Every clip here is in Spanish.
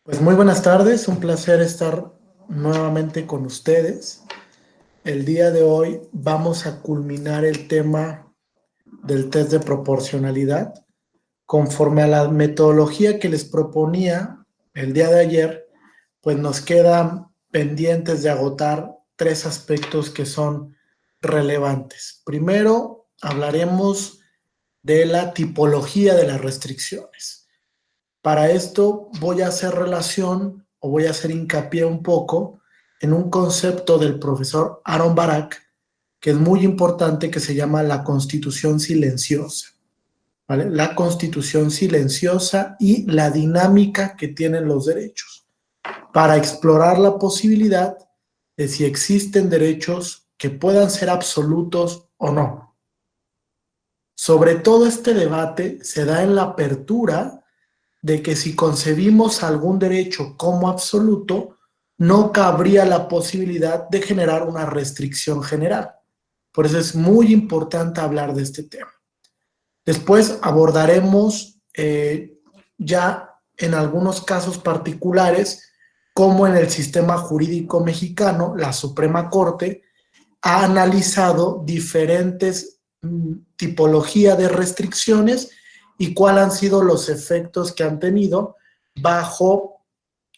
Pues muy buenas tardes, un placer estar nuevamente con ustedes. El día de hoy vamos a culminar el tema del test de proporcionalidad. Conforme a la metodología que les proponía el día de ayer, pues nos quedan pendientes de agotar tres aspectos que son relevantes. Primero, hablaremos de la tipología de las restricciones. Para esto voy a hacer relación o voy a hacer hincapié un poco en un concepto del profesor Aaron Barak, que es muy importante, que se llama la constitución silenciosa, ¿vale? La constitución silenciosa y la dinámica que tienen los derechos, para explorar la posibilidad de si existen derechos que puedan ser absolutos o no. Sobre todo este debate se da en la apertura de que si concebimos algún derecho como absoluto, no cabría la posibilidad de generar una restricción general. Por eso es muy importante hablar de este tema. Después abordaremos ya en algunos casos particulares, cómo en el sistema jurídico mexicano, la Suprema Corte ha analizado diferentes tipologías de restricciones y cuáles han sido los efectos que han tenido bajo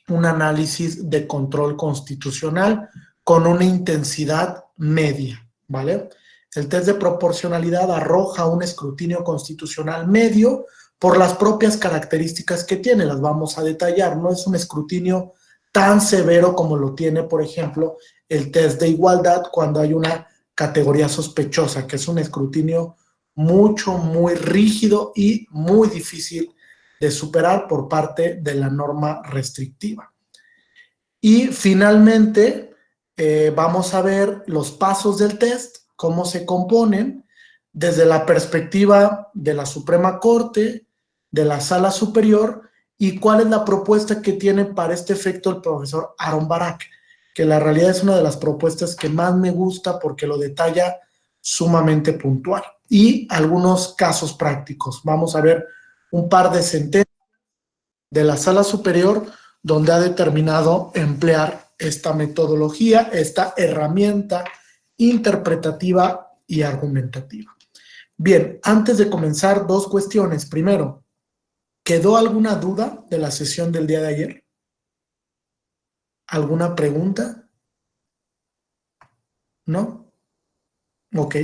un análisis de control constitucional con una intensidad media, ¿vale? El test de proporcionalidad arroja un escrutinio constitucional medio por las propias características que tiene, las vamos a detallar. No es un escrutinio tan severo como lo tiene, por ejemplo, el test de igualdad cuando hay una categoría sospechosa, que es un escrutinio muy rígido y muy difícil de superar por parte de la norma restrictiva. Y finalmente, vamos a ver los pasos del test, cómo se componen desde la perspectiva de la Suprema Corte, de la Sala Superior, y cuál es la propuesta que tiene para este efecto el profesor Aaron Barak, que la realidad es una de las propuestas que más me gusta porque lo detalla sumamente puntual. Y algunos casos prácticos. Vamos a ver un par de sentencias de la Sala Superior donde ha determinado emplear esta metodología, esta herramienta interpretativa y argumentativa. Bien, antes de comenzar, dos cuestiones. Primero, ¿quedó alguna duda de la sesión del día de ayer? ¿Alguna pregunta? ¿No? Ok.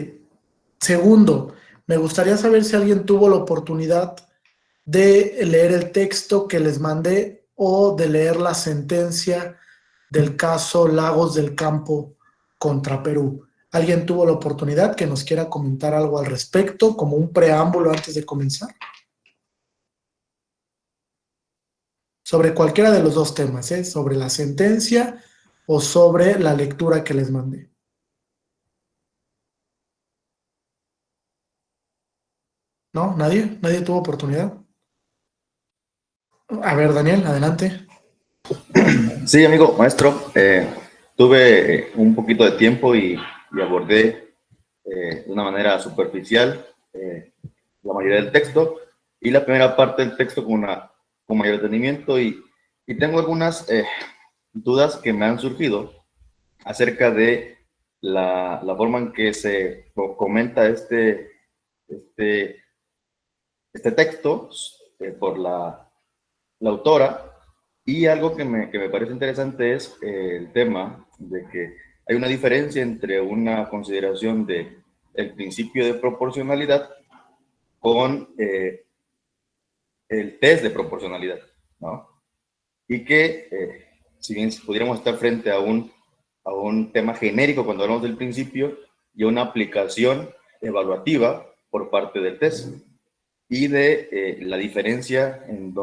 Segundo, me gustaría saber si alguien tuvo la oportunidad de leer el texto que les mandé o de leer la sentencia del caso Lagos del Campo contra Perú. ¿Alguien tuvo la oportunidad que nos quiera comentar algo al respecto, como un preámbulo antes de comenzar? Sobre cualquiera de los dos temas, ¿eh? Sobre la sentencia o sobre la lectura que les mandé. ¿No? ¿Nadie? ¿Nadie tuvo oportunidad? A ver, Daniel, adelante. Sí, amigo, maestro, tuve un poquito de tiempo y abordé de una manera superficial la mayoría del texto y la primera parte del texto con mayor detenimiento y tengo algunas dudas que me han surgido acerca de la forma en que se comenta este, este texto por la autora. Y algo que me parece interesante es el tema de que hay una diferencia entre una consideración de el principio de proporcionalidad con el test de proporcionalidad, ¿no? Y que, si bien pudiéramos estar frente a un tema genérico cuando hablamos del principio y a una aplicación evaluativa por parte del test, y de la diferencia en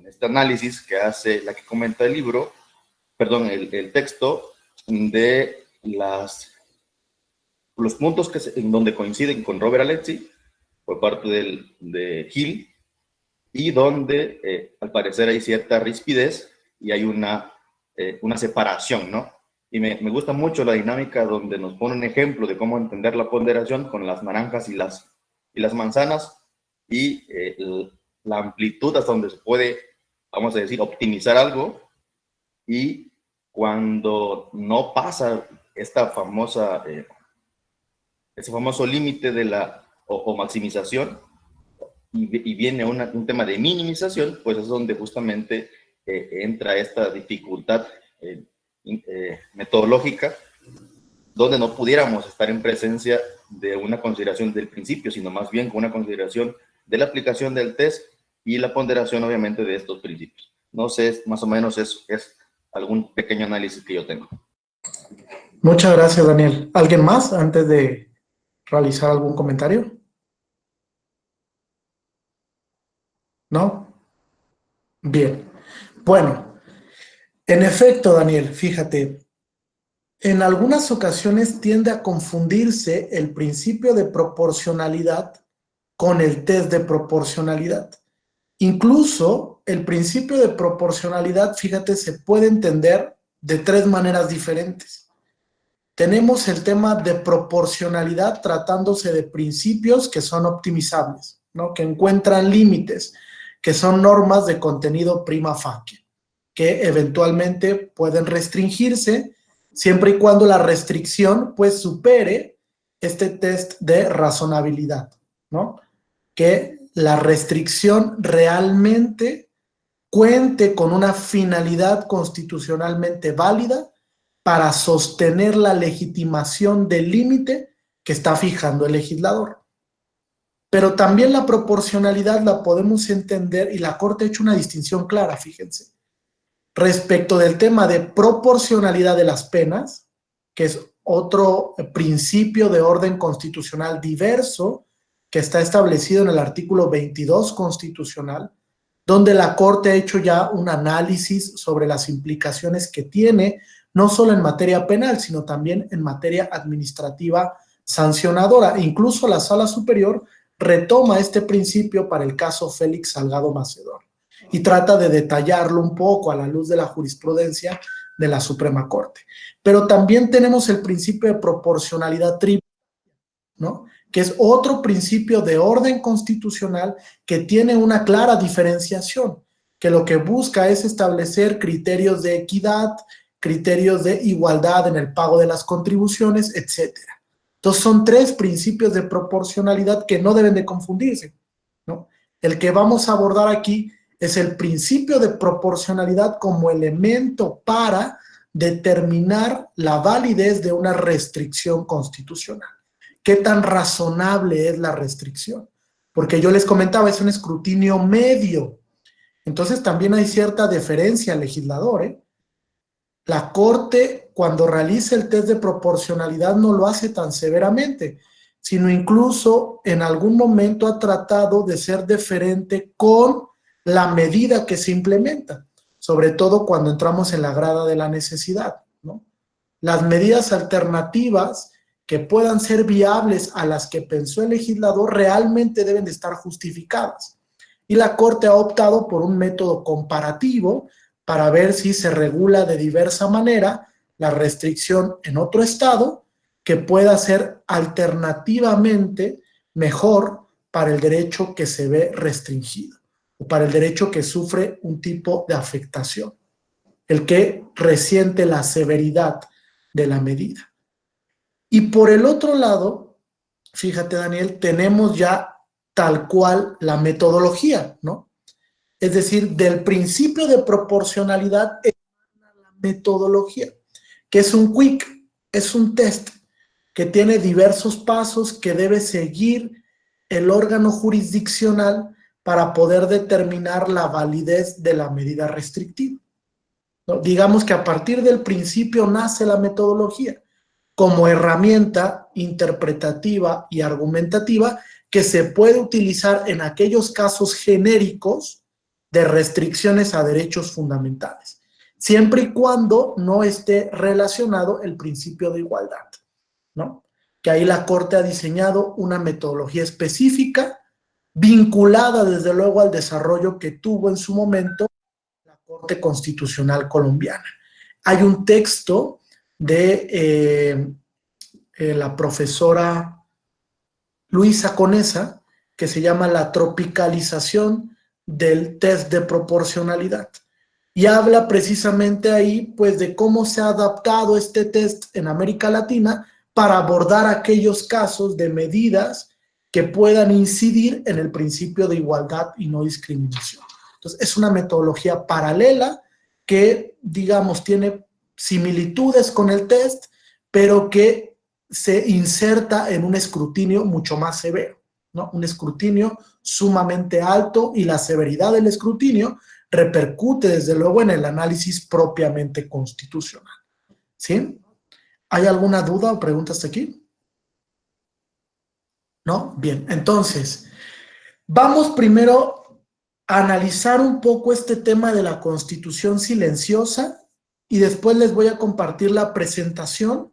este análisis que hace la que comenta el libro, perdón, el texto, de los puntos en donde coinciden con Robert Alexi por parte de Hill y donde al parecer hay cierta rispidez y hay una separación, ¿no? Y me gusta mucho la dinámica donde nos pone un ejemplo de cómo entender la ponderación con las naranjas y las manzanas y la amplitud hasta donde se puede vamos a decir, optimizar algo, y cuando no pasa esta famosa, ese famoso límite de la o maximización, y viene un tema de minimización, pues es donde justamente entra esta dificultad metodológica, donde no pudiéramos estar en presencia de una consideración del principio, sino más bien con una consideración de la aplicación del test y la ponderación, obviamente, de estos principios. No sé, más o menos es algún pequeño análisis que yo tengo. Muchas gracias, Daniel. ¿Alguien más antes de realizar algún comentario? ¿No? Bien. Bueno, en efecto, Daniel, fíjate, en algunas ocasiones tiende a confundirse el principio de proporcionalidad con el test de proporcionalidad. Incluso el principio de proporcionalidad, fíjate, se puede entender de tres maneras diferentes. Tenemos el tema de proporcionalidad tratándose de principios que son optimizables, ¿no? Que encuentran límites, que son normas de contenido prima facie, que eventualmente pueden restringirse siempre y cuando la restricción pues supere este test de razonabilidad, ¿no? Que la restricción realmente cuente con una finalidad constitucionalmente válida para sostener la legitimación del límite que está fijando el legislador. Pero también la proporcionalidad la podemos entender, y la Corte ha hecho una distinción clara, fíjense, respecto del tema de proporcionalidad de las penas, que es otro principio de orden constitucional diverso que está establecido en el artículo 22 constitucional, donde la Corte ha hecho ya un análisis sobre las implicaciones que tiene, no solo en materia penal, sino también en materia administrativa sancionadora. Incluso la Sala Superior retoma este principio para el caso Félix Salgado Macedonio y trata de detallarlo un poco a la luz de la jurisprudencia de la Suprema Corte. Pero también tenemos el principio de proporcionalidad tributaria, ¿no? Que es otro principio de orden constitucional que tiene una clara diferenciación, que lo que busca es establecer criterios de equidad, criterios de igualdad en el pago de las contribuciones, etcétera. Entonces son tres principios de proporcionalidad que no deben de confundirse, ¿no? El que vamos a abordar aquí es el principio de proporcionalidad como elemento para determinar la validez de una restricción constitucional. ¿Qué tan razonable es la restricción? Porque yo les comentaba, es un escrutinio medio. Entonces también hay cierta deferencia al legislador, ¿eh? La Corte, cuando realiza el test de proporcionalidad, no lo hace tan severamente, sino incluso en algún momento ha tratado de ser deferente con la medida que se implementa, sobre todo cuando entramos en la grada de la necesidad, ¿no? Las medidas alternativas que puedan ser viables a las que pensó el legislador realmente deben de estar justificadas. Y la Corte ha optado por un método comparativo para ver si se regula de diversa manera la restricción en otro estado que pueda ser alternativamente mejor para el derecho que se ve restringido o para el derecho que sufre un tipo de afectación, el que resiente la severidad de la medida. Y por el otro lado, fíjate, Daniel, tenemos ya tal cual la metodología, ¿no? Es decir, del principio de proporcionalidad emana la metodología, que es un quick, es un test que tiene diversos pasos que debe seguir el órgano jurisdiccional para poder determinar la validez de la medida restrictiva, ¿no? Digamos que a partir del principio nace la metodología como herramienta interpretativa y argumentativa que se puede utilizar en aquellos casos genéricos de restricciones a derechos fundamentales, siempre y cuando no esté relacionado el principio de igualdad, ¿no? Que ahí la Corte ha diseñado una metodología específica vinculada desde luego al desarrollo que tuvo en su momento la Corte Constitucional Colombiana. Hay un texto de la profesora Luisa Conesa que se llama La tropicalización del test de proporcionalidad. Y habla precisamente ahí, pues, de cómo se ha adaptado este test en América Latina para abordar aquellos casos de medidas que puedan incidir en el principio de igualdad y no discriminación. Entonces, es una metodología paralela que, digamos, tiene similitudes con el test, pero que se inserta en un escrutinio mucho más severo, ¿no? Un escrutinio sumamente alto, y la severidad del escrutinio repercute desde luego en el análisis propiamente constitucional. ¿Sí? ¿Hay alguna duda o pregunta hasta aquí? ¿No? Bien, entonces, vamos primero a analizar un poco este tema de la Constitución silenciosa, y después les voy a compartir la presentación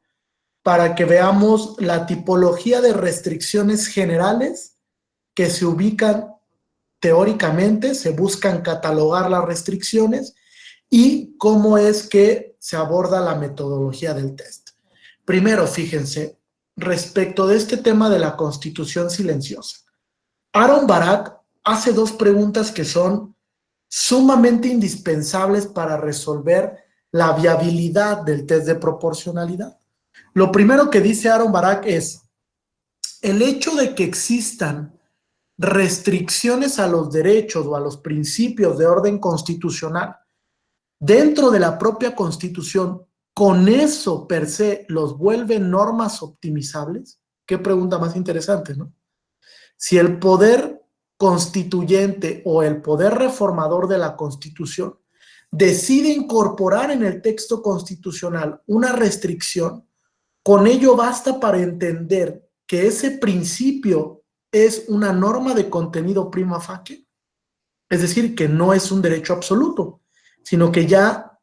para que veamos la tipología de restricciones generales que se ubican teóricamente, se buscan catalogar las restricciones y cómo es que se aborda la metodología del test. Primero, fíjense, respecto de este tema de la Constitución silenciosa, Aaron Barak hace dos preguntas que son sumamente indispensables para resolver la viabilidad del test de proporcionalidad. Lo primero que dice Aaron Barak es: el hecho de que existan restricciones a los derechos o a los principios de orden constitucional dentro de la propia Constitución, ¿con eso per se los vuelve normas optimizables? Qué pregunta más interesante, ¿no? Si el poder constituyente o el poder reformador de la Constitución decide incorporar en el texto constitucional una restricción, con ello basta para entender que ese principio es una norma de contenido prima facie, es decir, que no es un derecho absoluto, sino que ya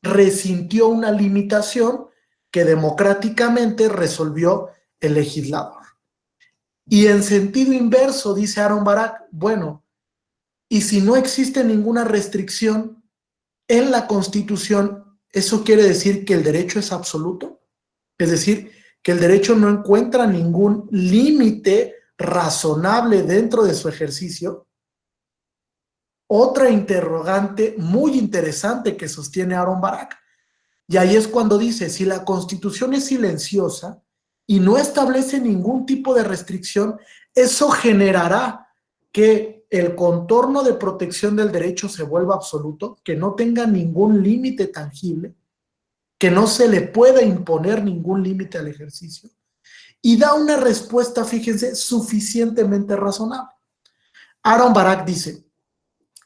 resintió una limitación que democráticamente resolvió el legislador. Y en sentido inverso, dice Aaron Barak, bueno, y si no existe ninguna restricción en la Constitución, ¿eso quiere decir que el derecho es absoluto? Es decir, que el derecho no encuentra ningún límite razonable dentro de su ejercicio. Otra interrogante muy interesante que sostiene Aaron Barak. Y ahí es cuando dice, si la Constitución es silenciosa y no establece ningún tipo de restricción, eso generará que el contorno de protección del derecho se vuelva absoluto, que no tenga ningún límite tangible, que no se le pueda imponer ningún límite al ejercicio. Y da una respuesta, fíjense, suficientemente razonable. Aaron Barak dice: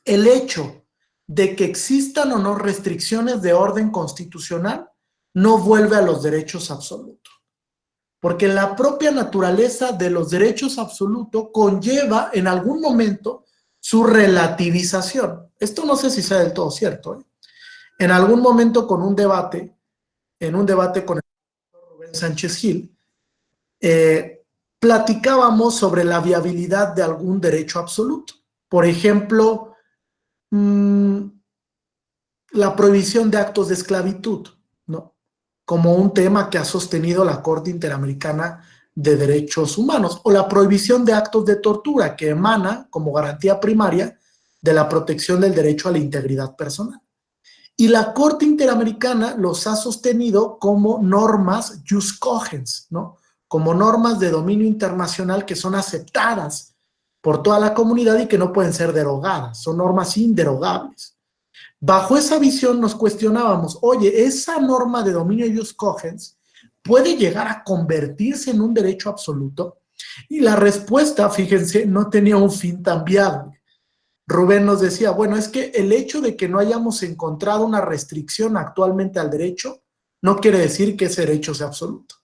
el hecho de que existan o no restricciones de orden constitucional no vuelve a los derechos absolutos, porque la propia naturaleza de los derechos absolutos conlleva en algún momento su relativización. Esto no sé si sea del todo cierto, ¿eh? En algún momento en un debate con el doctor Rubén Sánchez Gil, platicábamos sobre la viabilidad de algún derecho absoluto. Por ejemplo, la prohibición de actos de esclavitud, ¿no? Como un tema que ha sostenido la Corte Interamericana de Derechos Humanos, o la prohibición de actos de tortura, que emana como garantía primaria de la protección del derecho a la integridad personal. Y la Corte Interamericana los ha sostenido como normas jus cogens, ¿no? Como normas de dominio internacional que son aceptadas por toda la comunidad y que no pueden ser derogadas, son normas inderogables. Bajo esa visión nos cuestionábamos, oye, esa norma de dominio jus cogens puede llegar a convertirse en un derecho absoluto, y la respuesta, fíjense, no tenía un fin tan viable. Rubén nos decía, bueno, es que el hecho de que no hayamos encontrado una restricción actualmente al derecho no quiere decir que ese derecho sea absoluto.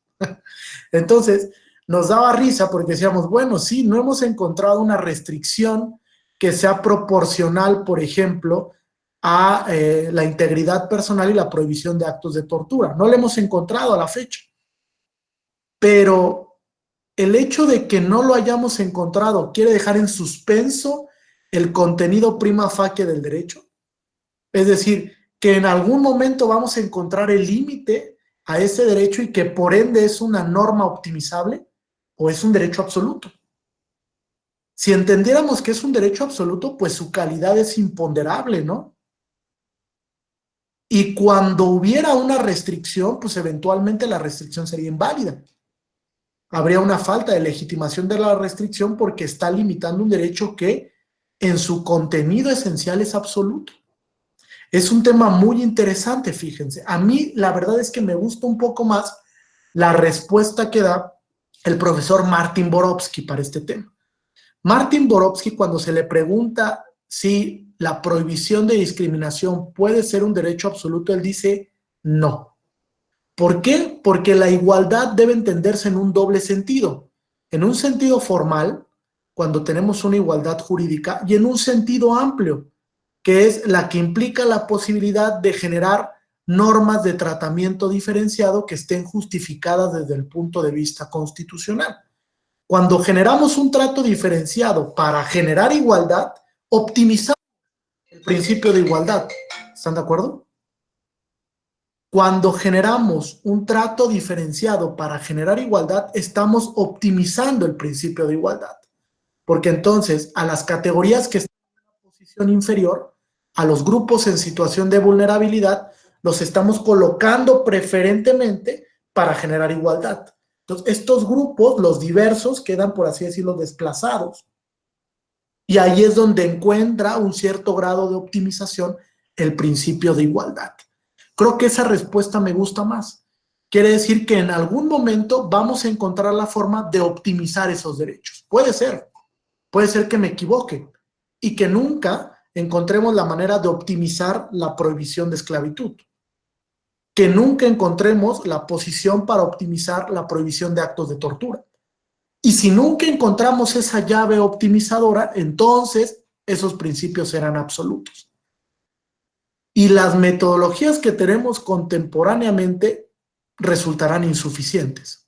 Entonces, nos daba risa porque decíamos, bueno, sí, no hemos encontrado una restricción que sea proporcional, por ejemplo, a la integridad personal y la prohibición de actos de tortura. No la hemos encontrado a la fecha. Pero el hecho de que no lo hayamos encontrado quiere dejar en suspenso el contenido prima facie del derecho. Es decir, que en algún momento vamos a encontrar el límite a ese derecho y que por ende es una norma optimizable o es un derecho absoluto. Si entendiéramos que es un derecho absoluto, pues su calidad es imponderable, ¿no? Y cuando hubiera una restricción, pues eventualmente la restricción sería inválida. Habría una falta de legitimación de la restricción porque está limitando un derecho que en su contenido esencial es absoluto. Es un tema muy interesante, fíjense. A mí la verdad es que me gusta un poco más la respuesta que da el profesor Martin Borowski para este tema. Martin Borowski, cuando se le pregunta si la prohibición de discriminación puede ser un derecho absoluto, él dice no. ¿Por qué? Porque la igualdad debe entenderse en un doble sentido. En un sentido formal, cuando tenemos una igualdad jurídica, y en un sentido amplio, que es la que implica la posibilidad de generar normas de tratamiento diferenciado que estén justificadas desde el punto de vista constitucional. Cuando generamos un trato diferenciado para generar igualdad, optimizamos el principio de igualdad. ¿Están de acuerdo? Cuando generamos un trato diferenciado para generar igualdad, estamos optimizando el principio de igualdad. Porque entonces a las categorías que están en una posición inferior, a los grupos en situación de vulnerabilidad, los estamos colocando preferentemente para generar igualdad. Entonces, estos grupos, los diversos, quedan, por así decirlo, desplazados. Y ahí es donde encuentra un cierto grado de optimización el principio de igualdad. Creo que esa respuesta me gusta más. Quiere decir que en algún momento vamos a encontrar la forma de optimizar esos derechos. Puede ser que me equivoque y que nunca encontremos la manera de optimizar la prohibición de esclavitud. Que nunca encontremos la posición para optimizar la prohibición de actos de tortura. Y si nunca encontramos esa llave optimizadora, entonces esos principios serán absolutos. Y las metodologías que tenemos contemporáneamente resultarán insuficientes.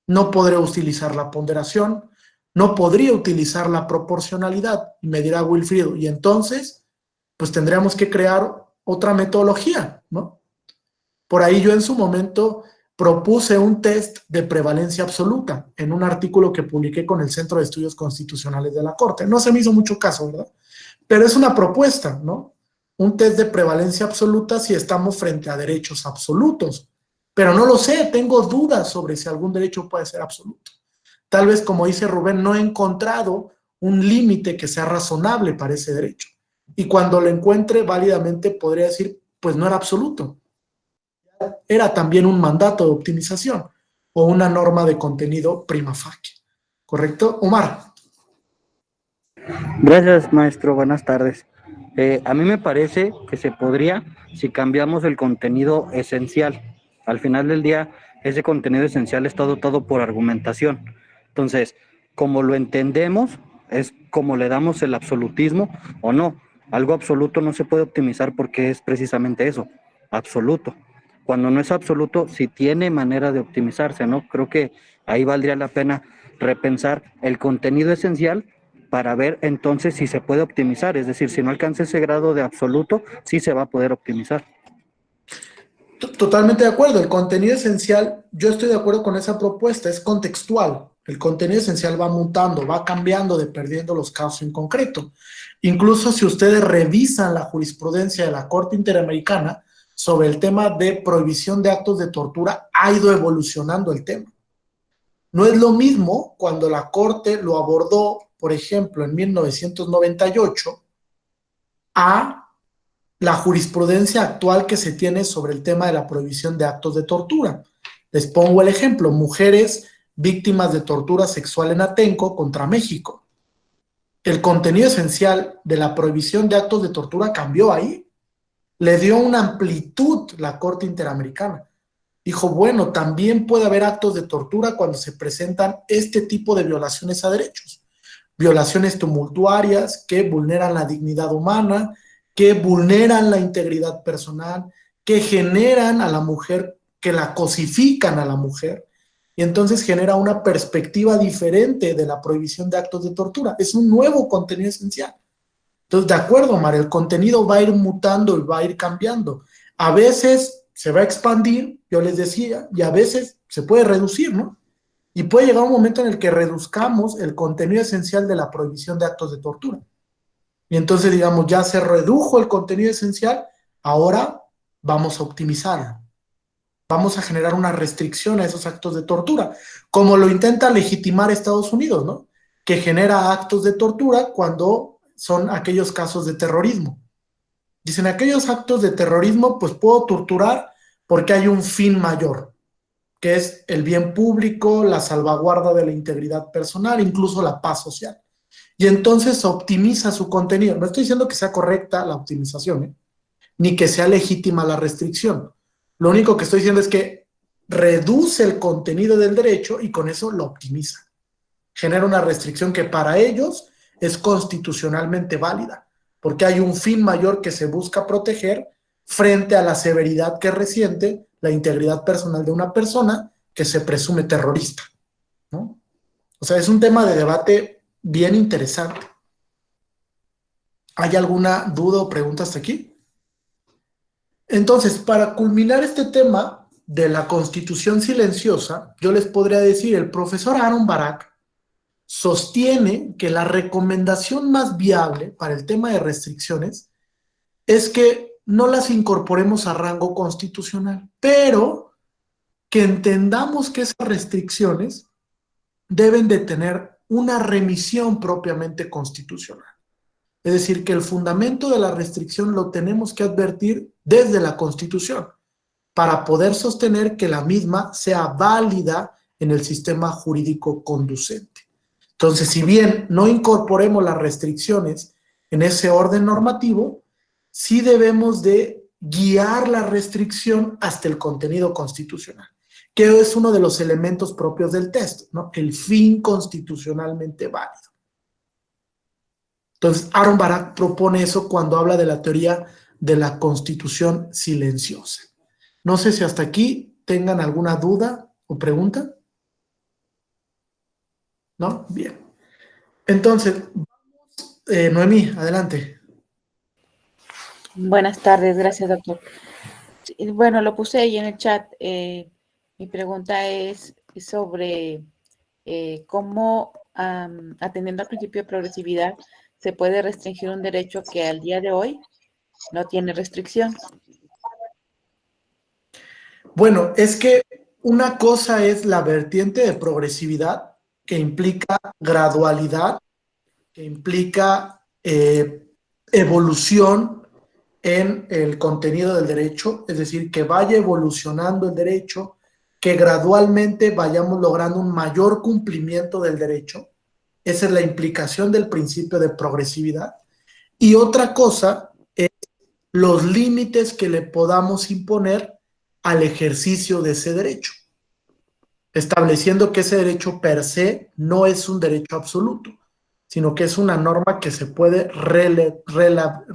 No podré utilizar la ponderación, no podría utilizar la proporcionalidad, me dirá Wilfrido, y entonces, pues tendríamos que crear otra metodología, ¿no? Por ahí yo en su momento propuse un test de prevalencia absoluta en un artículo que publiqué con el Centro de Estudios Constitucionales de la Corte. No se me hizo mucho caso, ¿verdad? Pero es una propuesta, ¿no? Un test de prevalencia absoluta si estamos frente a derechos absolutos. Pero no lo sé, tengo dudas sobre si algún derecho puede ser absoluto. Tal vez, como dice Rubén, no he encontrado un límite que sea razonable para ese derecho. Y cuando lo encuentre válidamente podría decir, pues no era absoluto. Era también un mandato de optimización o una norma de contenido prima facie. ¿Correcto? Omar. Gracias, maestro. Buenas tardes. A mí me parece que se podría si cambiamos el contenido esencial. Al final del día, ese contenido esencial es todo por argumentación. Entonces, como lo entendemos, es como le damos el absolutismo o no. Algo absoluto no se puede optimizar porque es precisamente eso, absoluto. Cuando no es absoluto, sí tiene manera de optimizarse, ¿no? Creo que ahí valdría la pena repensar el contenido esencial para ver entonces si se puede optimizar, es decir, si no alcanza ese grado de absoluto, sí se va a poder optimizar. Totalmente de acuerdo. El contenido esencial, yo estoy de acuerdo con esa propuesta, es contextual. El contenido esencial va mutando, va cambiando dependiendo los casos en concreto. Incluso si ustedes revisan la jurisprudencia de la Corte Interamericana sobre el tema de prohibición de actos de tortura, ha ido evolucionando el tema. No es lo mismo cuando la Corte lo abordó, por ejemplo, en 1998, a la jurisprudencia actual que se tiene sobre el tema de la prohibición de actos de tortura. Les pongo el ejemplo, mujeres víctimas de tortura sexual en Atenco contra México. El contenido esencial de la prohibición de actos de tortura cambió ahí. Le dio una amplitud la Corte Interamericana. Dijo, bueno, también puede haber actos de tortura cuando se presentan este tipo de violaciones a derechos. Violaciones tumultuarias que vulneran la dignidad humana, que vulneran la integridad personal, que generan a la mujer, que la cosifican a la mujer, y entonces genera una perspectiva diferente de la prohibición de actos de tortura. Es un nuevo contenido esencial. Entonces, de acuerdo, Omar, el contenido va a ir mutando y va a ir cambiando. A veces se va a expandir, yo les decía, y a veces se puede reducir, ¿no? Y puede llegar un momento en el que reduzcamos el contenido esencial de la prohibición de actos de tortura. Y entonces, digamos, ya se redujo el contenido esencial, ahora vamos a optimizarlo. Vamos a generar una restricción a esos actos de tortura, como lo intenta legitimar Estados Unidos, ¿no? Que genera actos de tortura cuando son aquellos casos de terrorismo. Dicen, aquellos actos de terrorismo, pues puedo torturar porque hay un fin mayor, que es el bien público, la salvaguarda de la integridad personal, incluso la paz social. Y entonces optimiza su contenido. No estoy diciendo que sea correcta la optimización, ¿eh? Ni que sea legítima la restricción. Lo único que estoy diciendo es que reduce el contenido del derecho y con eso lo optimiza. Genera una restricción que para ellos es constitucionalmente válida, porque hay un fin mayor que se busca proteger frente a la severidad que resiente la integridad personal de una persona que se presume terrorista, ¿no? O sea, es un tema de debate bien interesante. ¿Hay alguna duda o pregunta hasta aquí? Entonces, para culminar este tema de la constitución silenciosa, yo les podría decir, el profesor Aaron Barak sostiene que la recomendación más viable para el tema de restricciones es que no las incorporemos a rango constitucional, pero que entendamos que esas restricciones deben de tener una remisión propiamente constitucional. Es decir, que el fundamento de la restricción lo tenemos que advertir desde la Constitución para poder sostener que la misma sea válida en el sistema jurídico conducente. Entonces, si bien no incorporemos las restricciones en ese orden normativo, sí debemos de guiar la restricción hasta el contenido constitucional, que es uno de los elementos propios del texto, ¿no? El fin constitucionalmente válido. Entonces, Aaron Barak propone eso cuando habla de la teoría de la constitución silenciosa. No sé si hasta aquí tengan alguna duda o pregunta. ¿No? Bien. Entonces, Noemí, adelante. Buenas tardes, gracias, doctor. Bueno, lo puse ahí en el chat. Mi pregunta es sobre cómo, atendiendo al principio de progresividad, se puede restringir un derecho que al día de hoy no tiene restricción. Bueno, es que una cosa es la vertiente de progresividad, que implica gradualidad, que implica evolución en el contenido del derecho, es decir, que vaya evolucionando el derecho, que gradualmente vayamos logrando un mayor cumplimiento del derecho. Esa es la implicación del principio de progresividad. Y otra cosa es los límites que le podamos imponer al ejercicio de ese derecho, estableciendo que ese derecho per se no es un derecho absoluto, sino que es una norma que se puede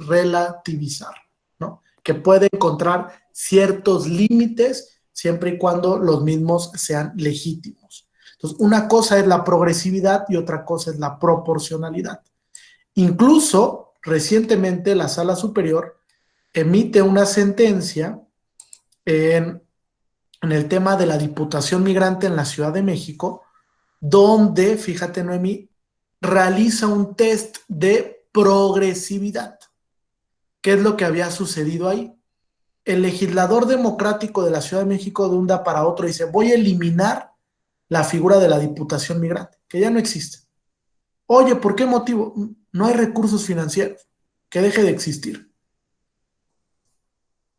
relativizar, ¿no? Que puede encontrar ciertos límites siempre y cuando los mismos sean legítimos. Entonces, una cosa es la progresividad y otra cosa es la proporcionalidad. Incluso, recientemente, la Sala Superior emite una sentencia en el tema de la Diputación Migrante en la Ciudad de México, donde, fíjate, Noemí, realiza un test de progresividad. ¿Qué es lo que había sucedido ahí? El legislador democrático de la Ciudad de México de un día para otro dice, voy a eliminar la figura de la Diputación Migrante, que ya no existe. Oye, ¿por qué motivo? No hay recursos financieros, que deje de existir.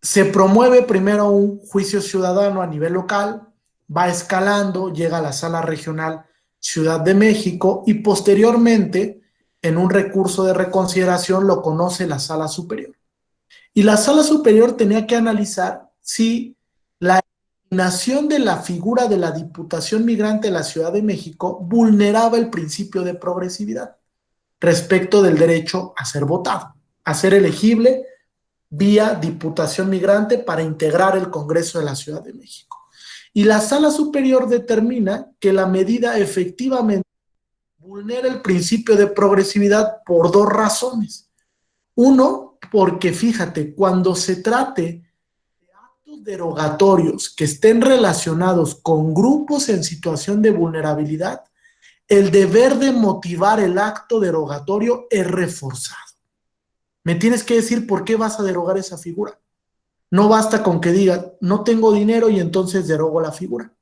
Se promueve primero un juicio ciudadano a nivel local, va escalando, llega a la Sala Regional Ciudad de México y posteriormente, en un recurso de reconsideración, lo conoce la Sala Superior. Y la Sala Superior tenía que analizar si la eliminación de la figura de la Diputación Migrante de la Ciudad de México vulneraba el principio de progresividad respecto del derecho a ser votado, a ser elegible vía Diputación Migrante para integrar el Congreso de la Ciudad de México. Y la Sala Superior determina que la medida efectivamente vulnera el principio de progresividad por dos razones. Uno, porque fíjate, cuando se trate de actos derogatorios que estén relacionados con grupos en situación de vulnerabilidad, el deber de motivar el acto derogatorio es reforzado. Me tienes que decir por qué vas a derogar esa figura. No basta con que diga, no tengo dinero y entonces derogo la figura.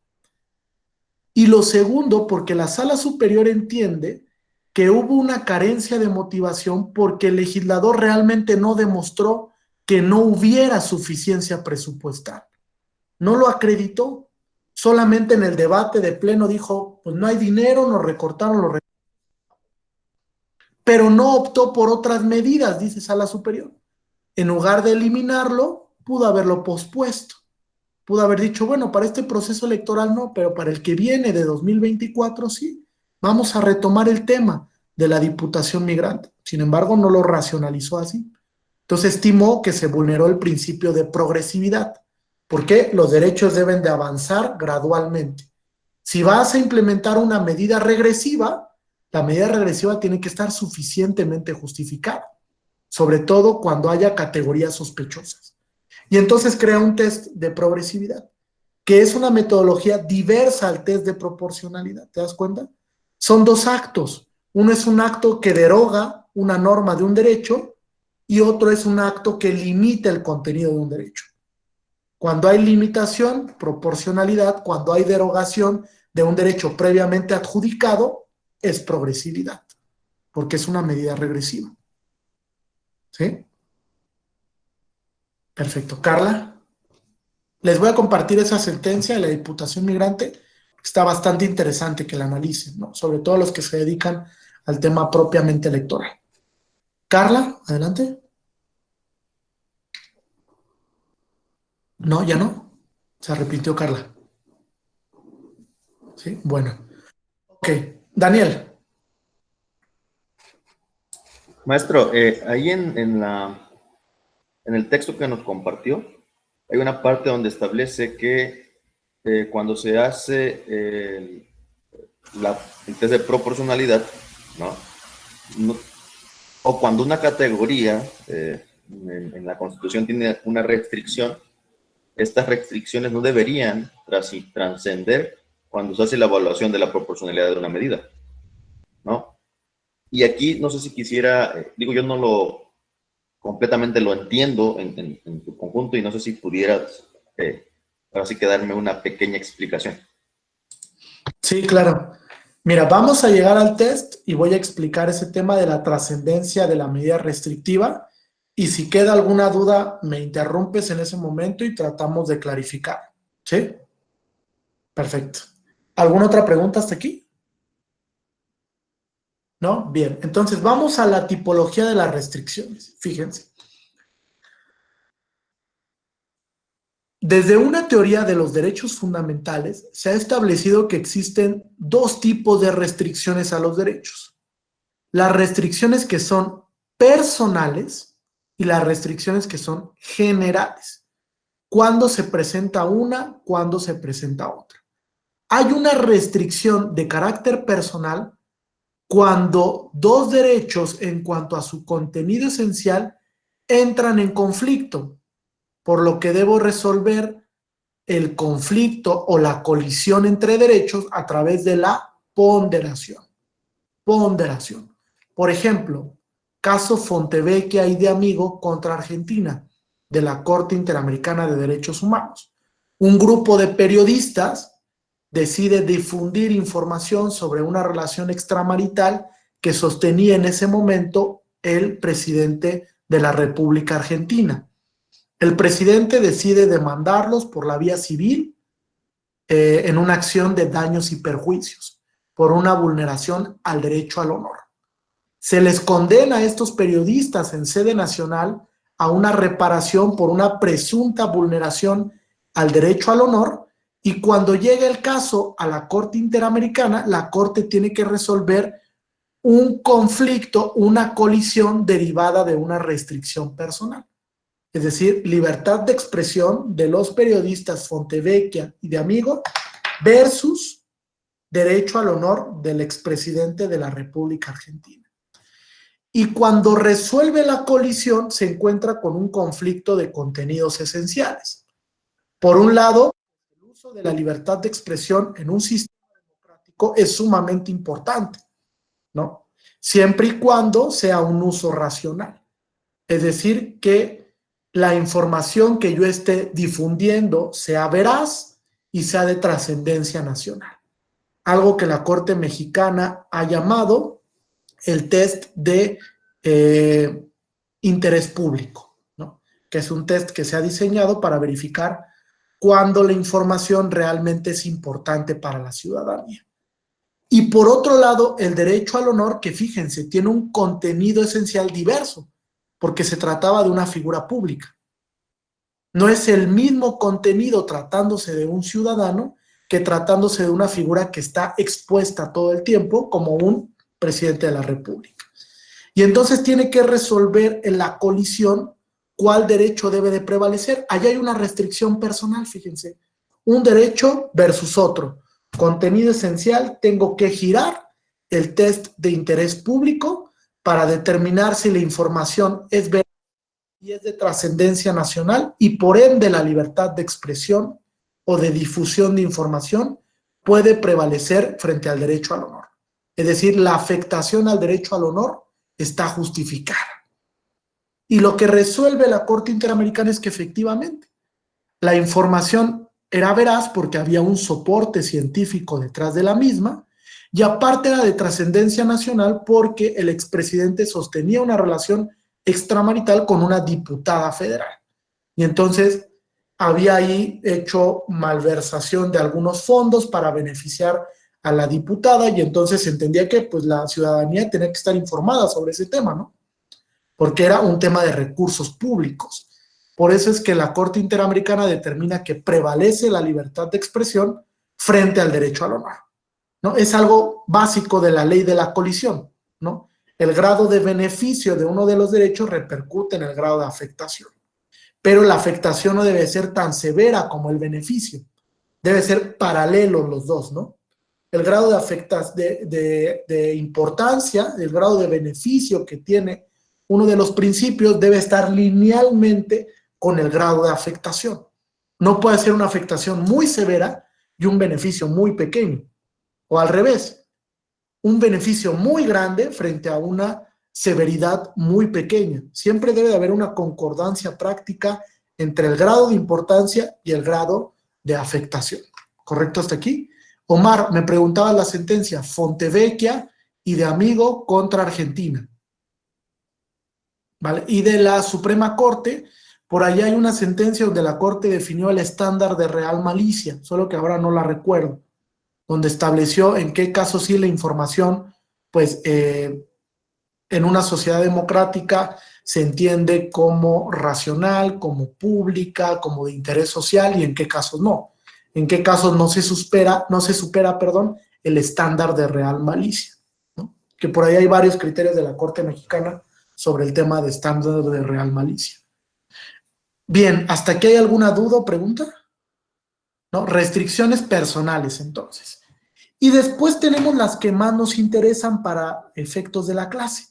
Y lo segundo, porque la Sala Superior entiende que hubo una carencia de motivación porque el legislador realmente no demostró que no hubiera suficiencia presupuestal. No lo acreditó. Solamente en el debate de pleno dijo, pues no hay dinero, nos recortaron los recursos. Pero no optó por otras medidas, dice Sala Superior. En lugar de eliminarlo, pudo haberlo pospuesto. Pudo haber dicho, bueno, para este proceso electoral no, pero para el que viene de 2024 sí. Vamos a retomar el tema de la Diputación Migrante. Sin embargo, no lo racionalizó así. Entonces estimó que se vulneró el principio de progresividad, porque los derechos deben de avanzar gradualmente. Si vas a implementar una medida regresiva, la medida regresiva tiene que estar suficientemente justificada, sobre todo cuando haya categorías sospechosas. Y entonces crea un test de progresividad, que es una metodología diversa al test de proporcionalidad. ¿Te das cuenta? Son dos actos. Uno es un acto que deroga una norma de un derecho y otro es un acto que limita el contenido de un derecho. Cuando hay limitación, proporcionalidad. Cuando hay derogación de un derecho previamente adjudicado, es progresividad, porque es una medida regresiva. ¿Sí? Perfecto. Carla, les voy a compartir esa sentencia de la Diputación Migrante. Está bastante interesante que la analicen, ¿no? Sobre todo los que se dedican al tema propiamente electoral. Carla, adelante. No, ya no. Se arrepintió Carla. Sí, bueno. Ok, Daniel. Maestro, ahí en el texto que nos compartió, hay una parte donde establece que cuando se hace el test de proporcionalidad, ¿no? O cuando una categoría en la Constitución tiene una restricción, estas restricciones no deberían trascender cuando se hace la evaluación de la proporcionalidad de una medida, ¿no? Y aquí no sé si quisiera, digo, yo no lo completamente lo entiendo en su conjunto y no sé si pudieras ahora sí que darme una pequeña explicación. Sí, claro. Mira, vamos a llegar al test y voy a explicar ese tema de la trascendencia de la medida restrictiva y si queda alguna duda me interrumpes en ese momento y tratamos de clarificar. ¿Sí? Perfecto. ¿Alguna otra pregunta hasta aquí? ¿No? Bien, entonces vamos a la tipología de las restricciones. Fíjense. Desde una teoría de los derechos fundamentales se ha establecido que existen dos tipos de restricciones a los derechos. Las restricciones que son personales y las restricciones que son generales. ¿Cuándo se presenta una? ¿Cuándo se presenta otra? Hay una restricción de carácter personal cuando dos derechos en cuanto a su contenido esencial entran en conflicto, por lo que debo resolver el conflicto o la colisión entre derechos a través de la ponderación. Ponderación. Por ejemplo, caso Fontevecchia y de Amigo contra Argentina, de la Corte Interamericana de Derechos Humanos. Un grupo de periodistas decide difundir información sobre una relación extramarital que sostenía en ese momento el presidente de la República Argentina. El presidente decide demandarlos por la vía civil en una acción de daños y perjuicios por una vulneración al derecho al honor. Se les condena a estos periodistas en sede nacional a una reparación por una presunta vulneración al derecho al honor y cuando llega el caso a la Corte Interamericana, la Corte tiene que resolver un conflicto, una colisión derivada de una restricción personal. Es decir, libertad de expresión de los periodistas Fontevecchia y de Amigo versus derecho al honor del expresidente de la República Argentina. Y cuando resuelve la colisión se encuentra con un conflicto de contenidos esenciales. Por un lado, el uso de la libertad de expresión en un sistema democrático es sumamente importante, ¿no? Siempre y cuando sea un uso racional. Es decir, que la información que yo esté difundiendo sea veraz y sea de trascendencia nacional. Algo que la Corte Mexicana ha llamado el test de interés público, ¿no? Que es un test que se ha diseñado para verificar cuándo la información realmente es importante para la ciudadanía. Y por otro lado, el derecho al honor, que fíjense, tiene un contenido esencial diverso, porque se trataba de una figura pública. No es el mismo contenido tratándose de un ciudadano que tratándose de una figura que está expuesta todo el tiempo como un presidente de la República. Y entonces tiene que resolver en la colisión cuál derecho debe de prevalecer. Allá hay una restricción personal, fíjense. Un derecho versus otro. Contenido esencial, tengo que girar el test de interés público para determinar si la información es veraz y es de trascendencia nacional, y por ende la libertad de expresión o de difusión de información puede prevalecer frente al derecho al honor. Es decir, la afectación al derecho al honor está justificada. Y lo que resuelve la Corte Interamericana es que efectivamente la información era veraz porque había un soporte científico detrás de la misma, y aparte era de trascendencia nacional porque el expresidente sostenía una relación extramarital con una diputada federal. Y entonces había ahí hecho malversación de algunos fondos para beneficiar a la diputada, y entonces se entendía que pues la ciudadanía tenía que estar informada sobre ese tema, ¿no? Porque era un tema de recursos públicos. Por eso es que la Corte Interamericana determina que prevalece la libertad de expresión frente al derecho al honor, ¿no? Es algo básico de la ley de la colisión, ¿no? El grado de beneficio de uno de los derechos repercute en el grado de afectación, pero la afectación no debe ser tan severa como el beneficio, debe ser paralelo los dos, ¿no? El grado de importancia, el grado de beneficio que tiene uno de los principios debe estar linealmente con el grado de afectación. No puede ser una afectación muy severa y un beneficio muy pequeño, o al revés, un beneficio muy grande frente a una severidad muy pequeña. Siempre debe de haber una concordancia práctica entre el grado de importancia y el grado de afectación. ¿Correcto hasta aquí? Omar, me preguntaba la sentencia Fontevecchia y de Amigo contra Argentina, ¿vale? Y de la Suprema Corte, por allá hay una sentencia donde la Corte definió el estándar de real malicia, solo que ahora no la recuerdo, donde estableció en qué casos sí la información, pues en una sociedad democrática se entiende como racional, como pública, como de interés social, y en qué casos no. En qué casos no se supera, el estándar de real malicia, ¿no? Que por ahí hay varios criterios de la Corte Mexicana sobre el tema de estándar de real malicia. Bien, ¿hasta aquí hay alguna duda o pregunta? ¿No? Restricciones personales, entonces. Y después tenemos las que más nos interesan para efectos de la clase,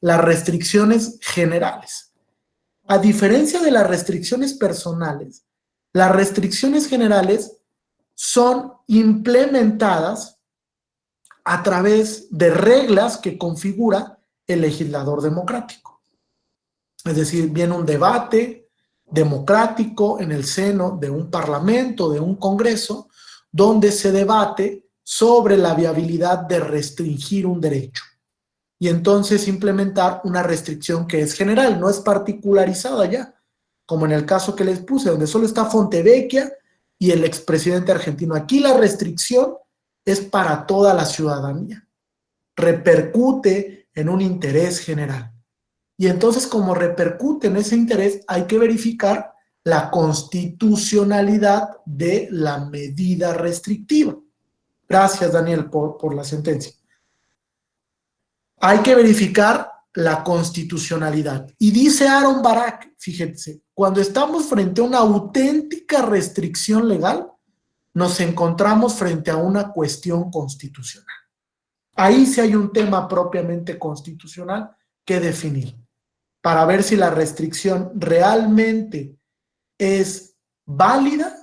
las restricciones generales. A diferencia de las restricciones personales, las restricciones generales son implementadas a través de reglas que configura el legislador democrático. Es decir, viene un debate democrático en el seno de un parlamento, de un congreso, donde se debate sobre la viabilidad de restringir un derecho. Y entonces implementar una restricción que es general, no es particularizada ya, como en el caso que les puse, donde solo está Fontevecchia y el expresidente argentino. Aquí la restricción es para toda la ciudadanía, repercute en un interés general. Y entonces, como repercute en ese interés, hay que verificar la constitucionalidad de la medida restrictiva. Gracias, Daniel, por la sentencia. Hay que verificar la constitucionalidad. Y dice Aaron Barak, fíjense, cuando estamos frente a una auténtica restricción legal, nos encontramos frente a una cuestión constitucional. Ahí sí hay un tema propiamente constitucional que definir, para ver si la restricción realmente es válida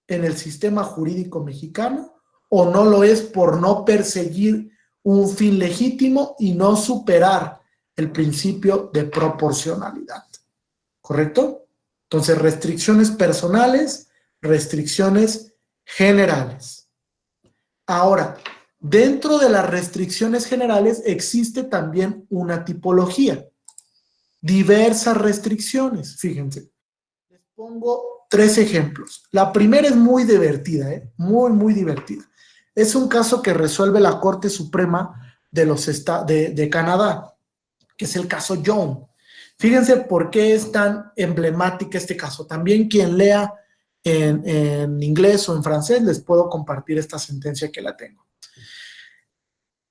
en el sistema jurídico mexicano o no lo es por no perseguir un fin legítimo y no superar el principio de proporcionalidad. ¿Correcto? Entonces, restricciones personales, restricciones generales. Ahora, dentro de las restricciones generales existe también una tipología. Diversas restricciones, fíjense. Les pongo 3 ejemplos. La primera es muy divertida, muy divertida. Es un caso que resuelve la Corte Suprema de Canadá, que es el caso Young. Fíjense por qué es tan emblemática este caso. También quien lea en inglés o en francés, les puedo compartir esta sentencia que la tengo.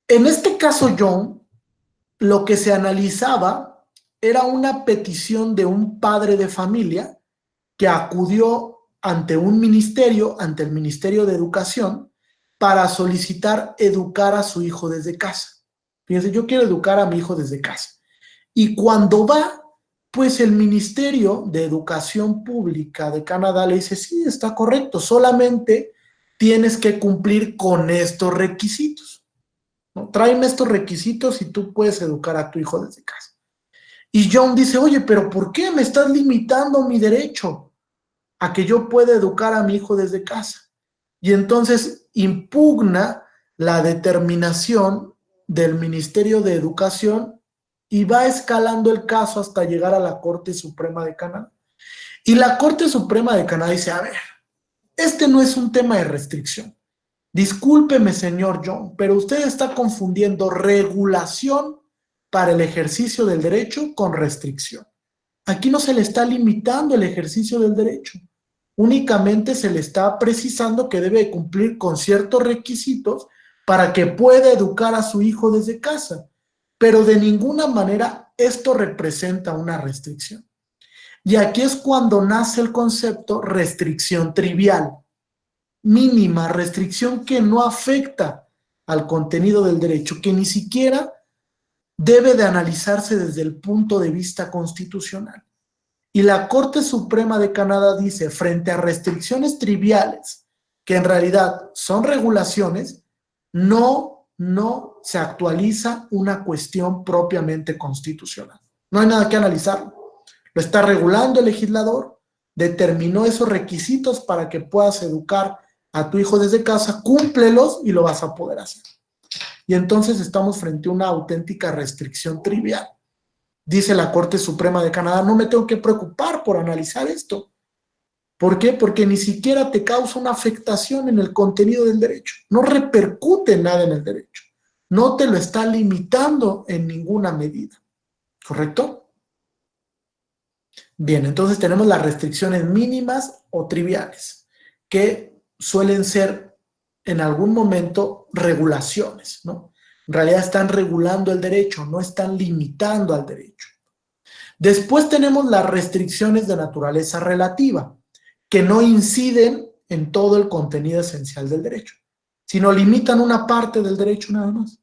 En este caso Young, lo que se analizaba era una petición de un padre de familia que acudió ante un ministerio, ante el Ministerio de Educación, para solicitar educar a su hijo desde casa. Fíjense, yo quiero educar a mi hijo desde casa. Y cuando va, pues el Ministerio de Educación Pública de Canadá le dice, sí, está correcto, solamente tienes que cumplir con estos requisitos, ¿no? Tráeme estos requisitos y tú puedes educar a tu hijo desde casa. Y John dice, oye, pero ¿por qué me estás limitando mi derecho a que yo pueda educar a mi hijo desde casa? Y entonces impugna la determinación del Ministerio de Educación y va escalando el caso hasta llegar a la Corte Suprema de Canadá. Y la Corte Suprema de Canadá dice, a ver, este no es un tema de restricción. Discúlpeme, señor John, pero usted está confundiendo regulación para el ejercicio del derecho con restricción. Aquí no se le está limitando el ejercicio del derecho. Únicamente se le está precisando que debe cumplir con ciertos requisitos para que pueda educar a su hijo desde casa. Pero de ninguna manera esto representa una restricción. Y aquí es cuando nace el concepto restricción trivial, mínima, restricción que no afecta al contenido del derecho, que ni siquiera debe de analizarse desde el punto de vista constitucional. Y la Corte Suprema de Canadá dice, frente a restricciones triviales, que en realidad son regulaciones, no se actualiza una cuestión propiamente constitucional. No hay nada que analizar. Lo está regulando el legislador, determinó esos requisitos para que puedas educar a tu hijo desde casa, cúmplelos y lo vas a poder hacer. Y entonces estamos frente a una auténtica restricción trivial. Dice la Corte Suprema de Canadá, no me tengo que preocupar por analizar esto. ¿Por qué? Porque ni siquiera te causa una afectación en el contenido del derecho. No repercute nada en el derecho. No te lo está limitando en ninguna medida. ¿Correcto? Bien, entonces tenemos las restricciones mínimas o triviales, que suelen ser en algún momento regulaciones, ¿no? En realidad están regulando el derecho, no están limitando al derecho. Después tenemos las restricciones de naturaleza relativa, que no inciden en todo el contenido esencial del derecho, sino limitan una parte del derecho nada más.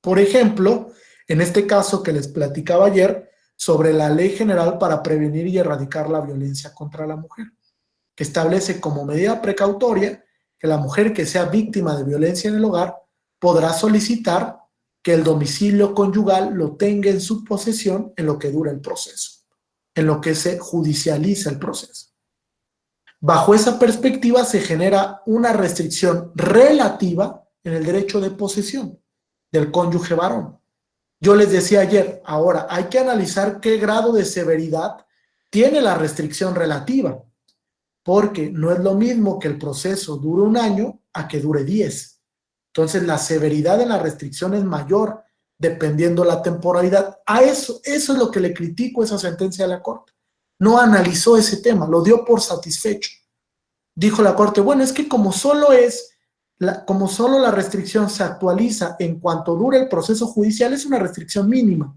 Por ejemplo, en este caso que les platicaba ayer sobre la Ley General para Prevenir y Erradicar la Violencia contra la Mujer, que establece como medida precautoria que la mujer que sea víctima de violencia en el hogar podrá solicitar que el domicilio conyugal lo tenga en su posesión en lo que dura el proceso, en lo que se judicializa el proceso. Bajo esa perspectiva se genera una restricción relativa en el derecho de posesión del cónyuge varón. Yo les decía ayer, ahora hay que analizar qué grado de severidad tiene la restricción relativa, porque no es lo mismo que el proceso dure 1 año a que dure 10. Entonces la severidad en la restricción es mayor dependiendo la temporalidad. A eso es lo que le critico a esa sentencia de la Corte. No analizó ese tema, lo dio por satisfecho. Dijo la Corte, bueno, es que como solo la restricción se actualiza en cuanto dure el proceso judicial, es una restricción mínima,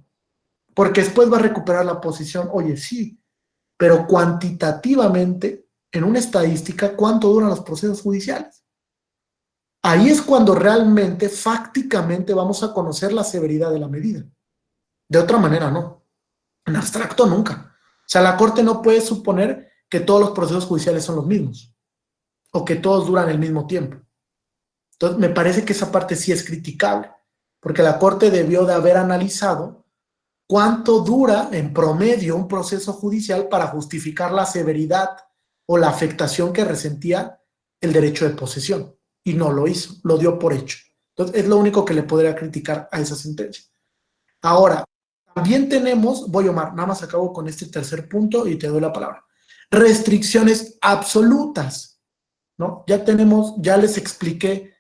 porque después va a recuperar la posición, oye, sí, pero cuantitativamente, en una estadística, ¿cuánto duran los procesos judiciales? Ahí es cuando realmente, fácticamente, vamos a conocer la severidad de la medida. De otra manera, no. En abstracto, nunca. O sea, la Corte no puede suponer que todos los procesos judiciales son los mismos o que todos duran el mismo tiempo. Entonces, me parece que esa parte sí es criticable, porque la Corte debió de haber analizado cuánto dura en promedio un proceso judicial para justificar la severidad o la afectación que resentía el derecho de posesión. Y no lo hizo, lo dio por hecho. Entonces, es lo único que le podría criticar a esa sentencia. Ahora, también tenemos, voy Omar, nada más acabo con este tercer punto y te doy la palabra. Restricciones absolutas, ¿no? Ya les expliqué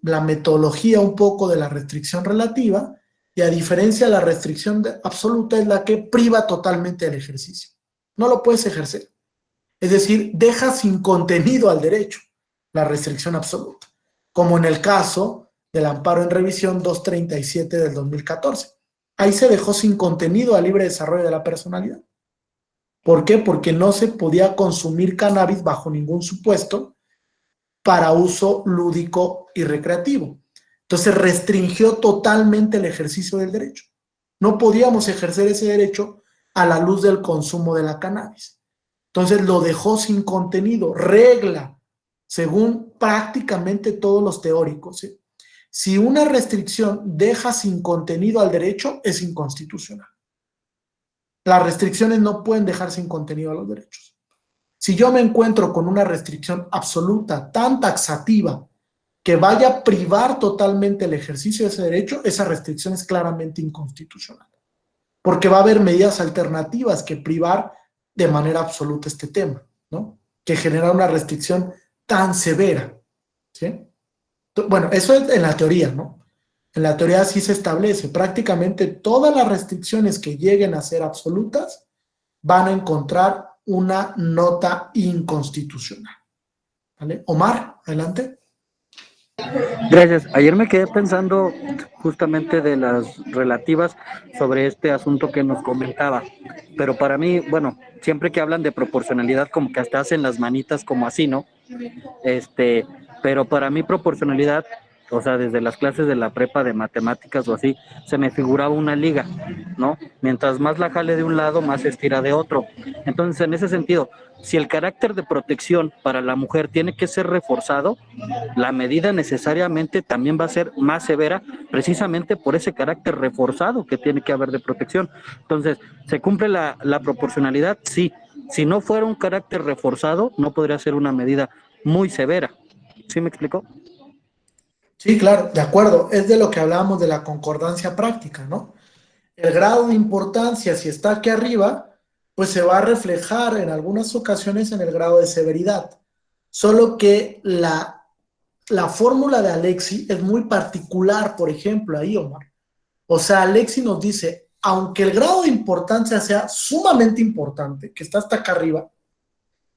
la metodología un poco de la restricción relativa, y a diferencia de la restricción absoluta es la que priva totalmente el ejercicio. No lo puedes ejercer. Es decir, deja sin contenido al derecho la restricción absoluta, como en el caso del amparo en revisión 237 del 2014. Ahí se dejó sin contenido al libre desarrollo de la personalidad. ¿Por qué? Porque no se podía consumir cannabis bajo ningún supuesto para uso lúdico y recreativo. Entonces restringió totalmente el ejercicio del derecho. No podíamos ejercer ese derecho a la luz del consumo de la cannabis. Entonces lo dejó sin contenido, regla, según prácticamente todos los teóricos, ¿sí? Si una restricción deja sin contenido al derecho, es inconstitucional. Las restricciones no pueden dejar sin contenido a los derechos. Si yo me encuentro con una restricción absoluta, tan taxativa, que vaya a privar totalmente el ejercicio de ese derecho, esa restricción es claramente inconstitucional. Porque va a haber medidas alternativas que privar de manera absoluta este tema, ¿no? Que genera una restricción tan severa, ¿sí? Bueno, eso es en la teoría, ¿no? En la teoría sí se establece, prácticamente todas las restricciones que lleguen a ser absolutas van a encontrar una nota inconstitucional, ¿vale? Omar, adelante. Gracias. Ayer me quedé pensando justamente de las relativas sobre este asunto que nos comentaba, pero para mí, bueno, siempre que hablan de proporcionalidad como que hasta hacen las manitas como así, ¿no? Pero para mí proporcionalidad, o sea, desde las clases de la prepa de matemáticas o así, se me figuraba una liga, ¿no? Mientras más la jale de un lado, más se estira de otro. Entonces, en ese sentido, si el carácter de protección para la mujer tiene que ser reforzado, la medida necesariamente también va a ser más severa precisamente por ese carácter reforzado que tiene que haber de protección. Entonces, ¿se cumple la proporcionalidad? Sí. Si no fuera un carácter reforzado, no podría ser una medida muy severa. ¿Sí me explicó? Sí, claro, de acuerdo. Es de lo que hablábamos de la concordancia práctica, ¿no? El grado de importancia, si está aquí arriba, pues se va a reflejar en algunas ocasiones en el grado de severidad. Solo que la fórmula de Alexi es muy particular, por ejemplo, ahí, Omar. O sea, Alexi nos dice, aunque el grado de importancia sea sumamente importante, que está hasta acá arriba,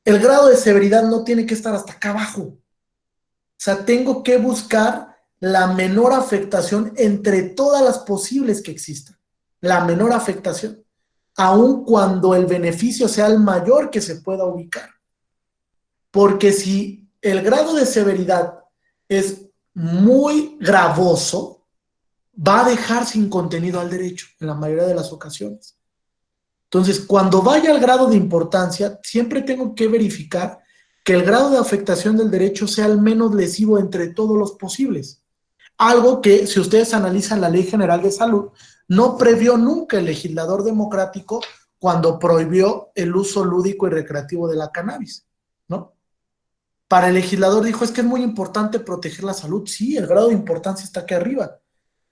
el grado de severidad no tiene que estar hasta acá abajo. O sea, tengo que buscar la menor afectación entre todas las posibles que existan. La menor afectación, aun cuando el beneficio sea el mayor que se pueda ubicar. Porque si el grado de severidad es muy gravoso, va a dejar sin contenido al derecho en la mayoría de las ocasiones. Entonces, cuando vaya al grado de importancia, siempre tengo que verificar que el grado de afectación del derecho sea el menos lesivo entre todos los posibles. Algo que, si ustedes analizan la Ley General de Salud, no previó nunca el legislador democrático cuando prohibió el uso lúdico y recreativo de la cannabis, ¿no? Para el legislador dijo, es que es muy importante proteger la salud. Sí, el grado de importancia está aquí arriba.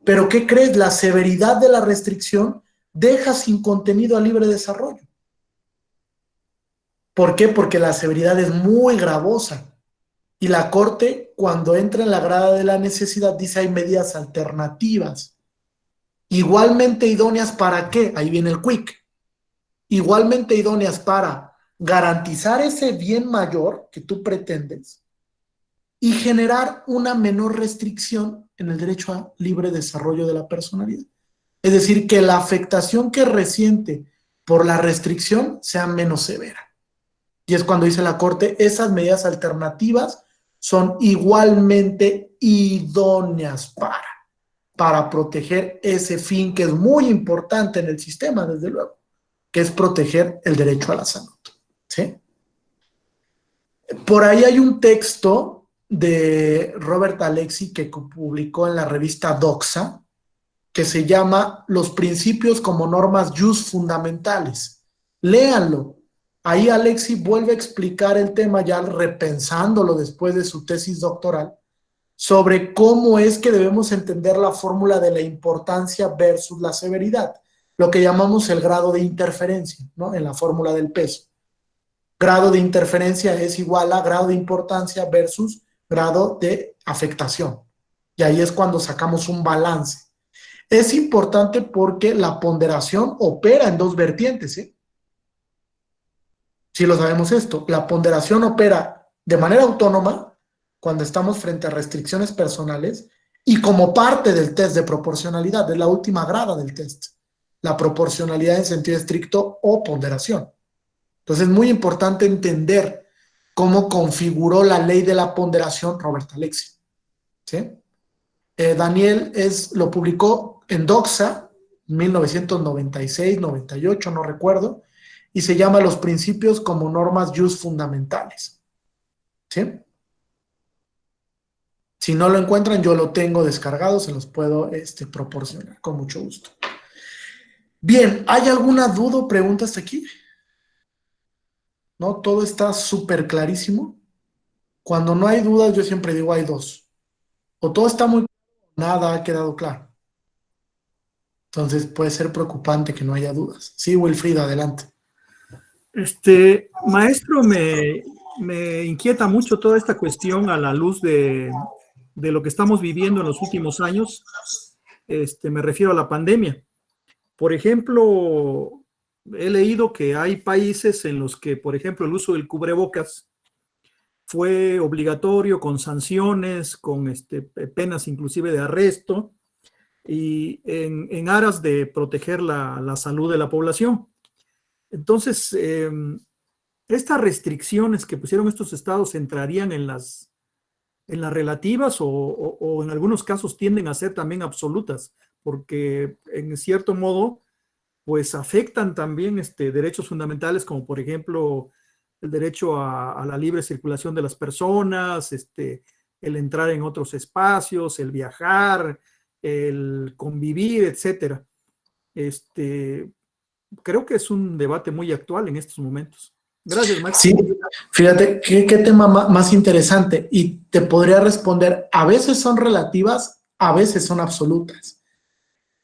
Pero ¿qué crees? La severidad de la restricción deja sin contenido al libre desarrollo. ¿Por qué? Porque la severidad es muy gravosa. Y la Corte, cuando entra en la grada de la necesidad, dice hay medidas alternativas. Igualmente idóneas ¿para qué? Ahí viene el quick. Igualmente idóneas para garantizar ese bien mayor que tú pretendes y generar una menor restricción en el derecho a libre desarrollo de la personalidad. Es decir, que la afectación que resiente por la restricción sea menos severa. Y es cuando dice la Corte, esas medidas alternativas son igualmente idóneas para proteger ese fin que es muy importante en el sistema, desde luego, que es proteger el derecho a la salud. ¿Sí? Por ahí hay un texto de Robert Alexy que publicó en la revista Doxa, que se llama Los principios como normas jus fundamentales. Léanlo. Ahí Alexy vuelve a explicar el tema, ya repensándolo después de su tesis doctoral, sobre cómo es que debemos entender la fórmula de la importancia versus la severidad, lo que llamamos el grado de interferencia, ¿no? En la fórmula del peso. Grado de interferencia es igual a grado de importancia versus grado de afectación. Y ahí es cuando sacamos un balance. Es importante porque la ponderación opera en dos vertientes, ¿eh? Si lo sabemos esto, la ponderación opera de manera autónoma cuando estamos frente a restricciones personales y como parte del test de proporcionalidad, es la última grada del test, la proporcionalidad en sentido estricto o ponderación. Entonces es muy importante entender cómo configuró la ley de la ponderación Robert Alexy, ¿sí? Daniel lo publicó en Doxa, 1996, 98, no recuerdo, y se llama Los principios como normas jus fundamentales, ¿sí? Si no lo encuentran, yo lo tengo descargado, se los puedo proporcionar con mucho gusto. Bien, ¿hay alguna duda o pregunta hasta aquí? ¿No? Todo está súper clarísimo. Cuando no hay dudas, yo siempre digo hay dos. O todo está muy claro, o nada ha quedado claro. Entonces puede ser preocupante que no haya dudas. Sí, Wilfrido, adelante. Maestro, me inquieta mucho toda esta cuestión a la luz de lo que estamos viviendo en los últimos años. Me refiero a la pandemia. Por ejemplo, he leído que hay países en los que, por ejemplo, el uso del cubrebocas fue obligatorio con sanciones, con penas inclusive de arresto, y en aras de proteger la salud de la población. Entonces, estas restricciones que pusieron estos estados entrarían en las relativas o en algunos casos tienden a ser también absolutas, porque en cierto modo, pues afectan también derechos fundamentales, como por ejemplo el derecho a la libre circulación de las personas, el entrar en otros espacios, el viajar, el convivir, etcétera. Creo que es un debate muy actual en estos momentos. Gracias, maestro. Sí, fíjate, qué tema más interesante. Y te podría responder, a veces son relativas, a veces son absolutas.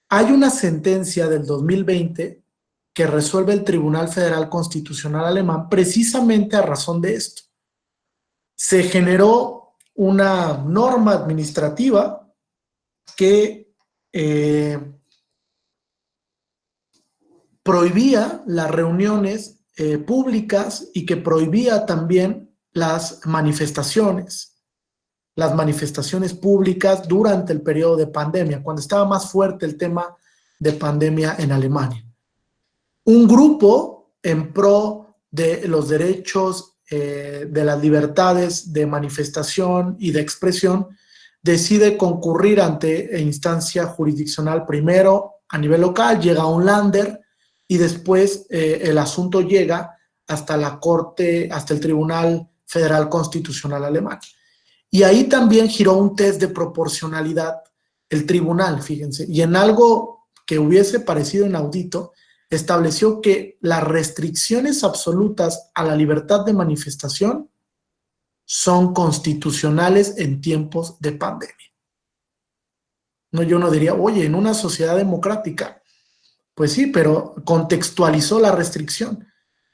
Hay una sentencia del 2020 que resuelve el Tribunal Federal Constitucional alemán precisamente a razón de esto. Se generó una norma administrativa que prohibía las reuniones públicas y que prohibía también las manifestaciones públicas durante el periodo de pandemia, cuando estaba más fuerte el tema de pandemia en Alemania. Un grupo en pro de los derechos, de las libertades de manifestación y de expresión, decide concurrir ante instancia jurisdiccional primero a nivel local, llega a un Länder y después el asunto llega hasta la Corte, hasta el Tribunal Federal Constitucional alemán. Y ahí también giró un test de proporcionalidad el tribunal, fíjense, y en algo que hubiese parecido inaudito, estableció que las restricciones absolutas a la libertad de manifestación son constitucionales en tiempos de pandemia. No, yo no diría, oye, en una sociedad democrática, pues sí, pero contextualizó la restricción.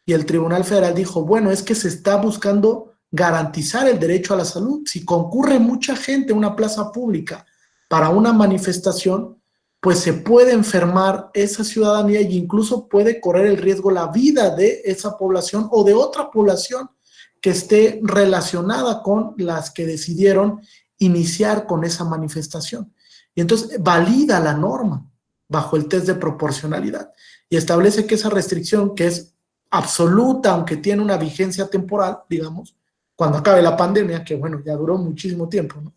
Y el Tribunal Federal dijo, bueno, es que se está buscando garantizar el derecho a la salud. Si concurre mucha gente a una plaza pública para una manifestación, pues se puede enfermar esa ciudadanía e incluso puede correr el riesgo la vida de esa población o de otra población que esté relacionada con las que decidieron iniciar con esa manifestación. Y entonces valida la norma bajo el test de proporcionalidad y establece que esa restricción, que es absoluta, aunque tiene una vigencia temporal, digamos, cuando acabe la pandemia, que bueno, ya duró muchísimo tiempo, ¿no?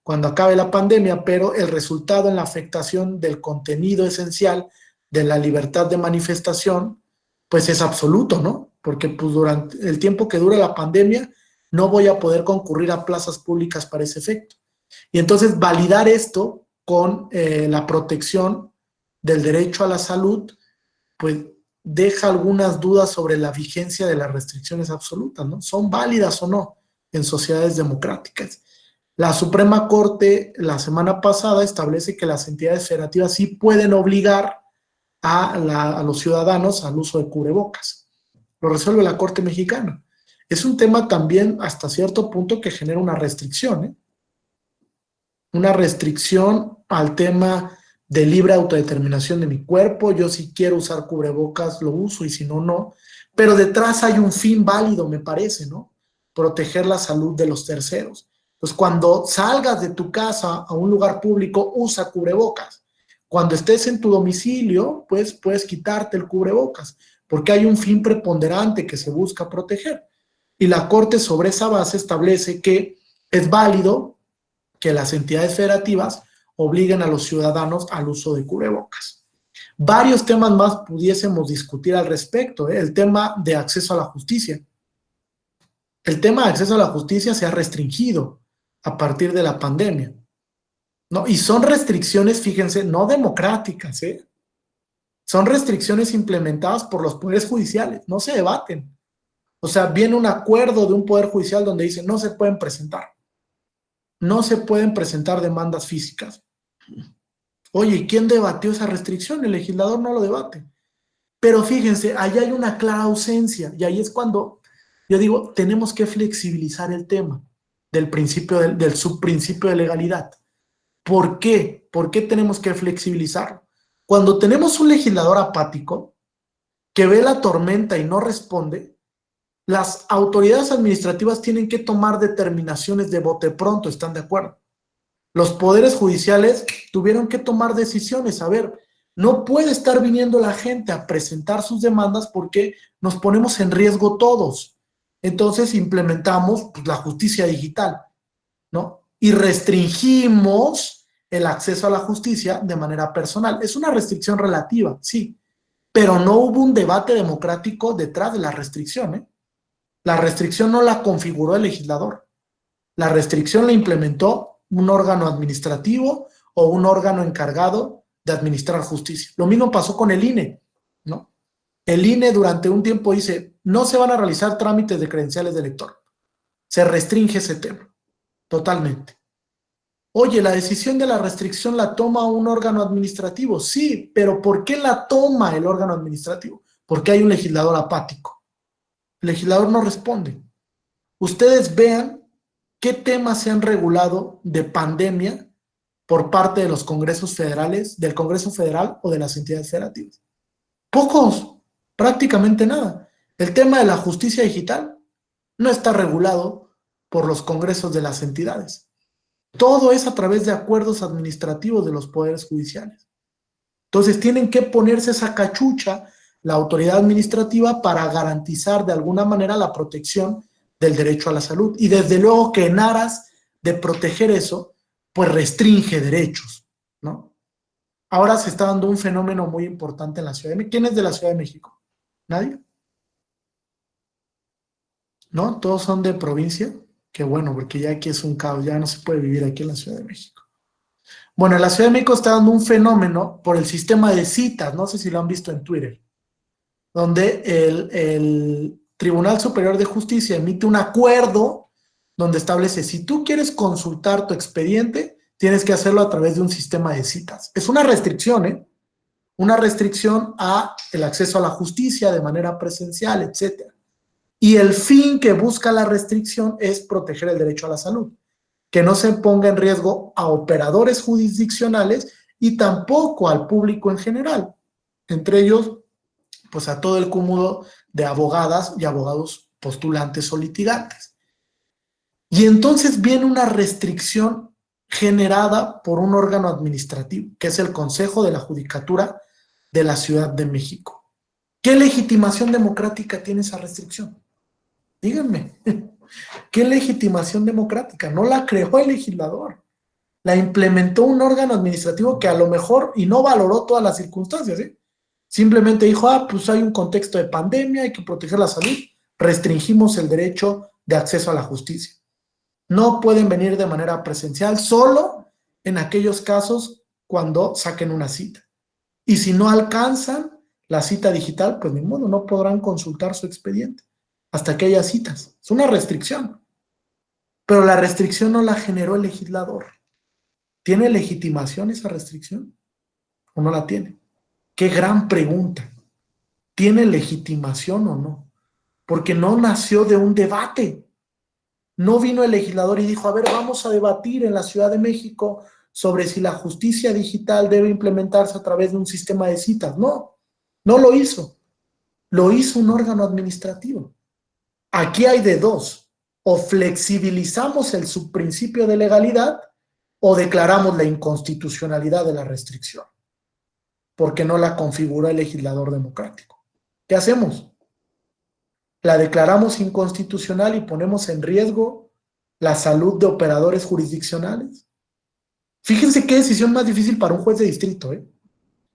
Cuando acabe la pandemia, pero el resultado en la afectación del contenido esencial de la libertad de manifestación, pues es absoluto, ¿no? Porque pues durante el tiempo que dura la pandemia, no voy a poder concurrir a plazas públicas para ese efecto. Y entonces validar esto con la protección del derecho a la salud, pues deja algunas dudas sobre la vigencia de las restricciones absolutas, ¿no? ¿Son válidas o no en sociedades democráticas? La Suprema Corte la semana pasada establece que las entidades federativas sí pueden obligar a los ciudadanos al uso de cubrebocas. Lo resuelve la Corte Mexicana. Es un tema también hasta cierto punto que genera una restricción, ¿eh? Una restricción al tema de libre autodeterminación de mi cuerpo. Yo si quiero usar cubrebocas lo uso y si no, no. Pero detrás hay un fin válido, me parece, ¿no? Proteger la salud de los terceros. Pues cuando salgas de tu casa a un lugar público, usa cubrebocas. Cuando estés en tu domicilio, pues puedes quitarte el cubrebocas, porque hay un fin preponderante que se busca proteger. Y la Corte sobre esa base establece que es válido que las entidades federativas obliguen a los ciudadanos al uso de cubrebocas. Varios temas más pudiésemos discutir al respecto, ¿eh? El tema de acceso a la justicia. El tema de acceso a la justicia se ha restringido a partir de la pandemia, ¿no? Y son restricciones, fíjense, no democráticas, ¿eh? Son restricciones implementadas por los poderes judiciales, no se debaten. O sea, viene un acuerdo de un poder judicial donde dice no se pueden presentar. No se pueden presentar demandas físicas. Oye, ¿y quién debatió esa restricción? El legislador no lo debate. Pero fíjense, ahí hay una clara ausencia y ahí es cuando yo digo, tenemos que flexibilizar el tema del principio, del subprincipio de legalidad. ¿Por qué? ¿Por qué tenemos que flexibilizarlo? Cuando tenemos un legislador apático que ve la tormenta y no responde, las autoridades administrativas tienen que tomar determinaciones de bote pronto, ¿están de acuerdo? Los poderes judiciales tuvieron que tomar decisiones. A ver, no puede estar viniendo la gente a presentar sus demandas porque nos ponemos en riesgo todos. Entonces implementamos pues, la justicia digital, ¿no? Y restringimos el acceso a la justicia de manera personal. Es una restricción relativa, sí, pero no hubo un debate democrático detrás de la restricción, ¿eh? La restricción no la configuró el legislador. La restricción la implementó un órgano administrativo o un órgano encargado de administrar justicia. Lo mismo pasó con el INE, ¿no? El INE durante un tiempo dice, no se van a realizar trámites de credenciales de elector. Se restringe ese tema, totalmente. Oye, la decisión de la restricción la toma un órgano administrativo. Sí, pero ¿por qué la toma el órgano administrativo? Porque hay un legislador apático. El legislador no responde. Ustedes vean qué temas se han regulado de pandemia por parte de los congresos federales, del Congreso Federal o de las entidades federativas. Pocos, prácticamente nada. El tema de la justicia digital no está regulado por los congresos de las entidades. Todo es a través de acuerdos administrativos de los poderes judiciales. Entonces tienen que ponerse esa cachucha la autoridad administrativa para garantizar de alguna manera la protección del derecho a la salud. Y desde luego que en aras de proteger eso, pues restringe derechos, ¿no? Ahora se está dando un fenómeno muy importante en la Ciudad de México. ¿Quién es de la Ciudad de México? ¿Nadie? ¿No? ¿Todos son de provincia? Qué bueno, porque ya aquí es un caos, ya no se puede vivir aquí en la Ciudad de México. Bueno, en la Ciudad de México está dando un fenómeno por el sistema de citas, no sé si lo han visto en Twitter, donde el Tribunal Superior de Justicia emite un acuerdo donde establece, si tú quieres consultar tu expediente, tienes que hacerlo a través de un sistema de citas. Es una restricción, ¿eh? Una restricción a el acceso a la justicia de manera presencial, etc. Y el fin que busca la restricción es proteger el derecho a la salud, que no se ponga en riesgo a operadores jurisdiccionales y tampoco al público en general, entre ellos pues a todo el cúmulo de abogadas y abogados postulantes o litigantes. Y entonces viene una restricción generada por un órgano administrativo, que es el Consejo de la Judicatura de la Ciudad de México. ¿Qué legitimación democrática tiene esa restricción? Díganme, ¿qué legitimación democrática? No la creó el legislador, la implementó un órgano administrativo que a lo mejor, y no valoró todas las circunstancias, ¿eh? Simplemente dijo, pues hay un contexto de pandemia, hay que proteger la salud, restringimos el derecho de acceso a la justicia. No pueden venir de manera presencial, solo en aquellos casos cuando saquen una cita. Y si no alcanzan la cita digital, pues ni modo, no podrán consultar su expediente hasta que haya citas. Es una restricción. Pero la restricción no la generó el legislador. ¿Tiene legitimación esa restricción o no la tiene? Qué gran pregunta. ¿Tiene legitimación o no? Porque no nació de un debate. No vino el legislador y dijo, a ver, vamos a debatir en la Ciudad de México sobre si la justicia digital debe implementarse a través de un sistema de citas. No, no lo hizo. Lo hizo un órgano administrativo. Aquí hay de dos. O flexibilizamos el subprincipio de legalidad o declaramos la inconstitucionalidad de la restricción, porque no la configura el legislador democrático. ¿Qué hacemos? La declaramos inconstitucional y ponemos en riesgo la salud de operadores jurisdiccionales. Fíjense qué decisión más difícil para un juez de distrito, ¿eh?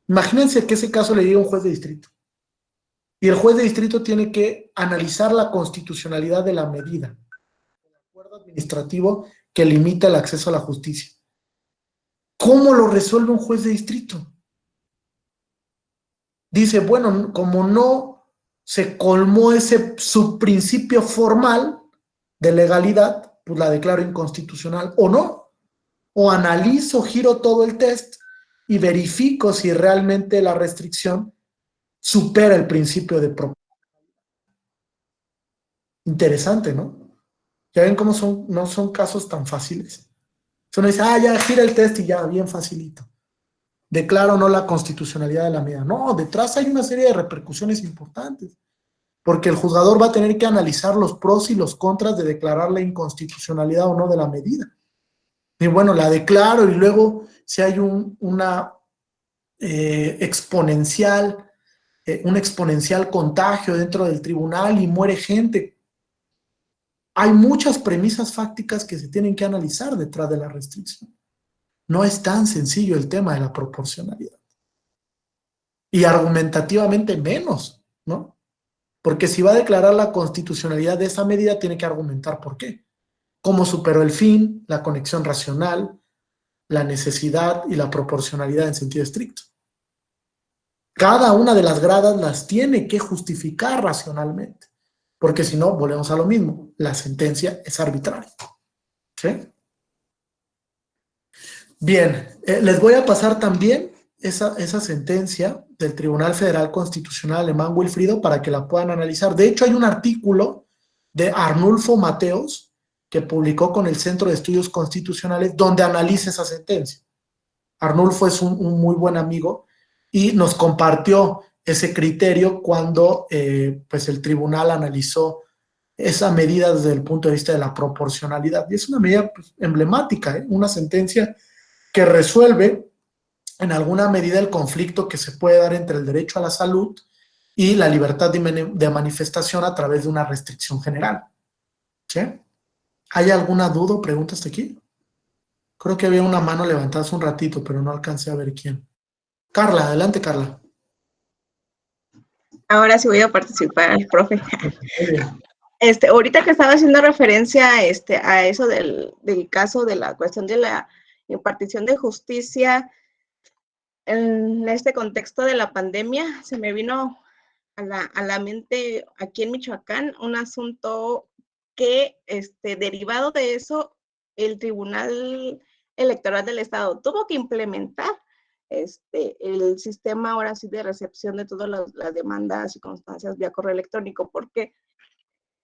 Imagínense que ese caso le llega a un juez de distrito. Y el juez de distrito tiene que analizar la constitucionalidad de la medida, el acuerdo administrativo que limita el acceso a la justicia. ¿Cómo lo resuelve un juez de distrito? Dice, bueno, como no se colmó ese subprincipio formal de legalidad, pues la declaro inconstitucional o no. O analizo, giro todo el test y verifico si realmente la restricción supera el principio de proporcionalidad. Interesante, ¿no? Ya ven cómo no son casos tan fáciles. Uno dice, ya gira el test y ya, bien facilito. Declaro no la constitucionalidad de la medida. No, detrás hay una serie de repercusiones importantes, porque el juzgador va a tener que analizar los pros y los contras de declarar la inconstitucionalidad o no de la medida. Y bueno, la declaro y luego si hay un exponencial contagio dentro del tribunal y muere gente. Hay muchas premisas fácticas que se tienen que analizar detrás de la restricción. No es tan sencillo el tema de la proporcionalidad. Y argumentativamente menos, ¿no? Porque si va a declarar la constitucionalidad de esa medida, tiene que argumentar por qué. Cómo superó el fin, la conexión racional, la necesidad y la proporcionalidad en sentido estricto. Cada una de las gradas las tiene que justificar racionalmente, porque si no, volvemos a lo mismo, la sentencia es arbitraria. ¿Sí? Bien, les voy a pasar también esa sentencia del Tribunal Federal Constitucional Alemán Wilfrido para que la puedan analizar. De hecho, hay un artículo de Arnulfo Mateos que publicó con el Centro de Estudios Constitucionales donde analiza esa sentencia. Arnulfo es un muy buen amigo y nos compartió ese criterio cuando pues el tribunal analizó esa medida desde el punto de vista de la proporcionalidad. Y es una medida pues, emblemática, una sentencia que resuelve en alguna medida el conflicto que se puede dar entre el derecho a la salud y la libertad de manifestación a través de una restricción general. ¿Sí? ¿Hay alguna duda o pregunta hasta aquí? Creo que había una mano levantada hace un ratito, pero no alcancé a ver quién. Carla, adelante, Carla. Ahora sí voy a participar, profe. Muy bien. Ahorita que estaba haciendo referencia a eso del caso de la cuestión de la impartición de justicia, en este contexto de la pandemia, se me vino a la mente aquí en Michoacán un asunto que, derivado de eso, el Tribunal Electoral del Estado tuvo que implementar el sistema ahora sí de recepción de todas las demandas y constancias vía correo electrónico, porque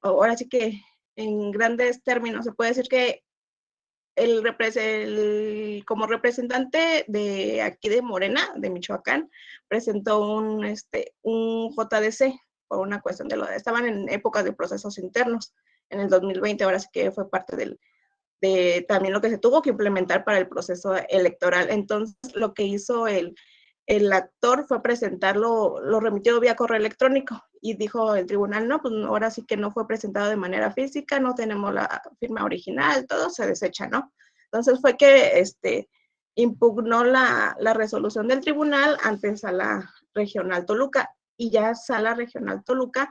ahora sí que en grandes términos se puede decir que como representante de aquí de Morena, de Michoacán, presentó un JDC por una cuestión estaban en épocas de procesos internos en el 2020, ahora sí que fue parte de también lo que se tuvo que implementar para el proceso electoral. Entonces, lo que hizo el actor fue presentarlo, lo remitió vía correo electrónico y dijo el tribunal, no, pues ahora sí que no fue presentado de manera física, no tenemos la firma original, todo se desecha, ¿no? Entonces fue que impugnó la resolución del tribunal ante Sala Regional Toluca y ya Sala Regional Toluca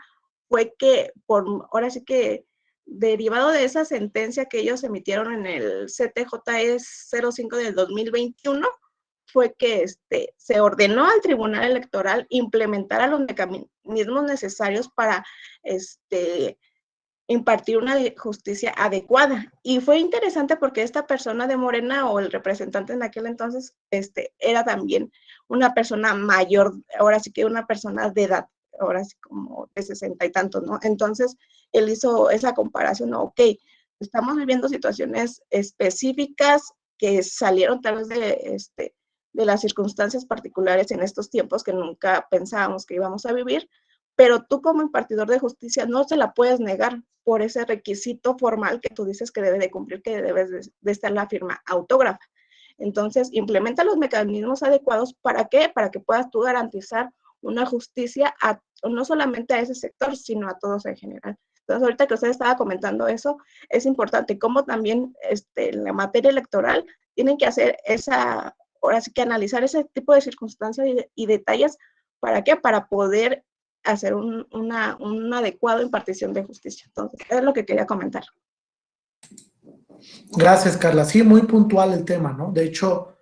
fue que ahora sí que derivado de esa sentencia que ellos emitieron en el CTJE 05 del 2021, fue que se ordenó al Tribunal Electoral implementar los mecanismos necesarios para impartir una justicia adecuada. Y fue interesante porque esta persona de Morena, o el representante en aquel entonces, era también una persona mayor, ahora sí que una persona de edad, ahora sí como de 60 y tantos, ¿no? Entonces, él hizo esa comparación, ¿no? Ok, estamos viviendo situaciones específicas que salieron tal vez de las circunstancias particulares en estos tiempos que nunca pensábamos que íbamos a vivir, pero tú como impartidor de justicia no se la puedes negar por ese requisito formal que tú dices que debe de cumplir, que debe de estar la firma autógrafa. Entonces, implementa los mecanismos adecuados. ¿Para qué? Para que puedas tú garantizar una justicia no solamente a ese sector, sino a todos en general. Entonces, ahorita que usted estaba comentando eso, es importante cómo también en la materia electoral tienen que hacer ahora sí que analizar ese tipo de circunstancias y detalles. ¿Para qué? Para poder hacer una adecuada impartición de justicia. Entonces, es lo que quería comentar. Gracias, Carla. Sí, muy puntual el tema, ¿no? De hecho,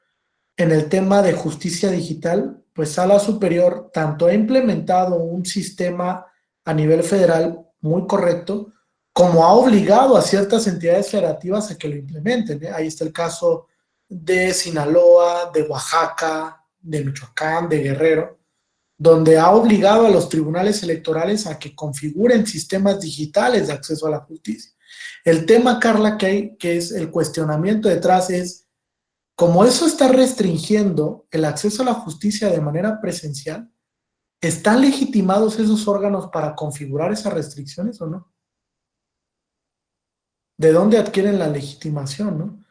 en el tema de justicia digital, pues Sala Superior tanto ha implementado un sistema a nivel federal muy correcto, como ha obligado a ciertas entidades federativas a que lo implementen, ¿eh? Ahí está el caso de Sinaloa, de Oaxaca, de Michoacán, de Guerrero, donde ha obligado a los tribunales electorales a que configuren sistemas digitales de acceso a la justicia. El tema, Carla, que es el cuestionamiento detrás es, como eso está restringiendo el acceso a la justicia de manera presencial, ¿están legitimados esos órganos para configurar esas restricciones o no? ¿De dónde adquieren la legitimación, no?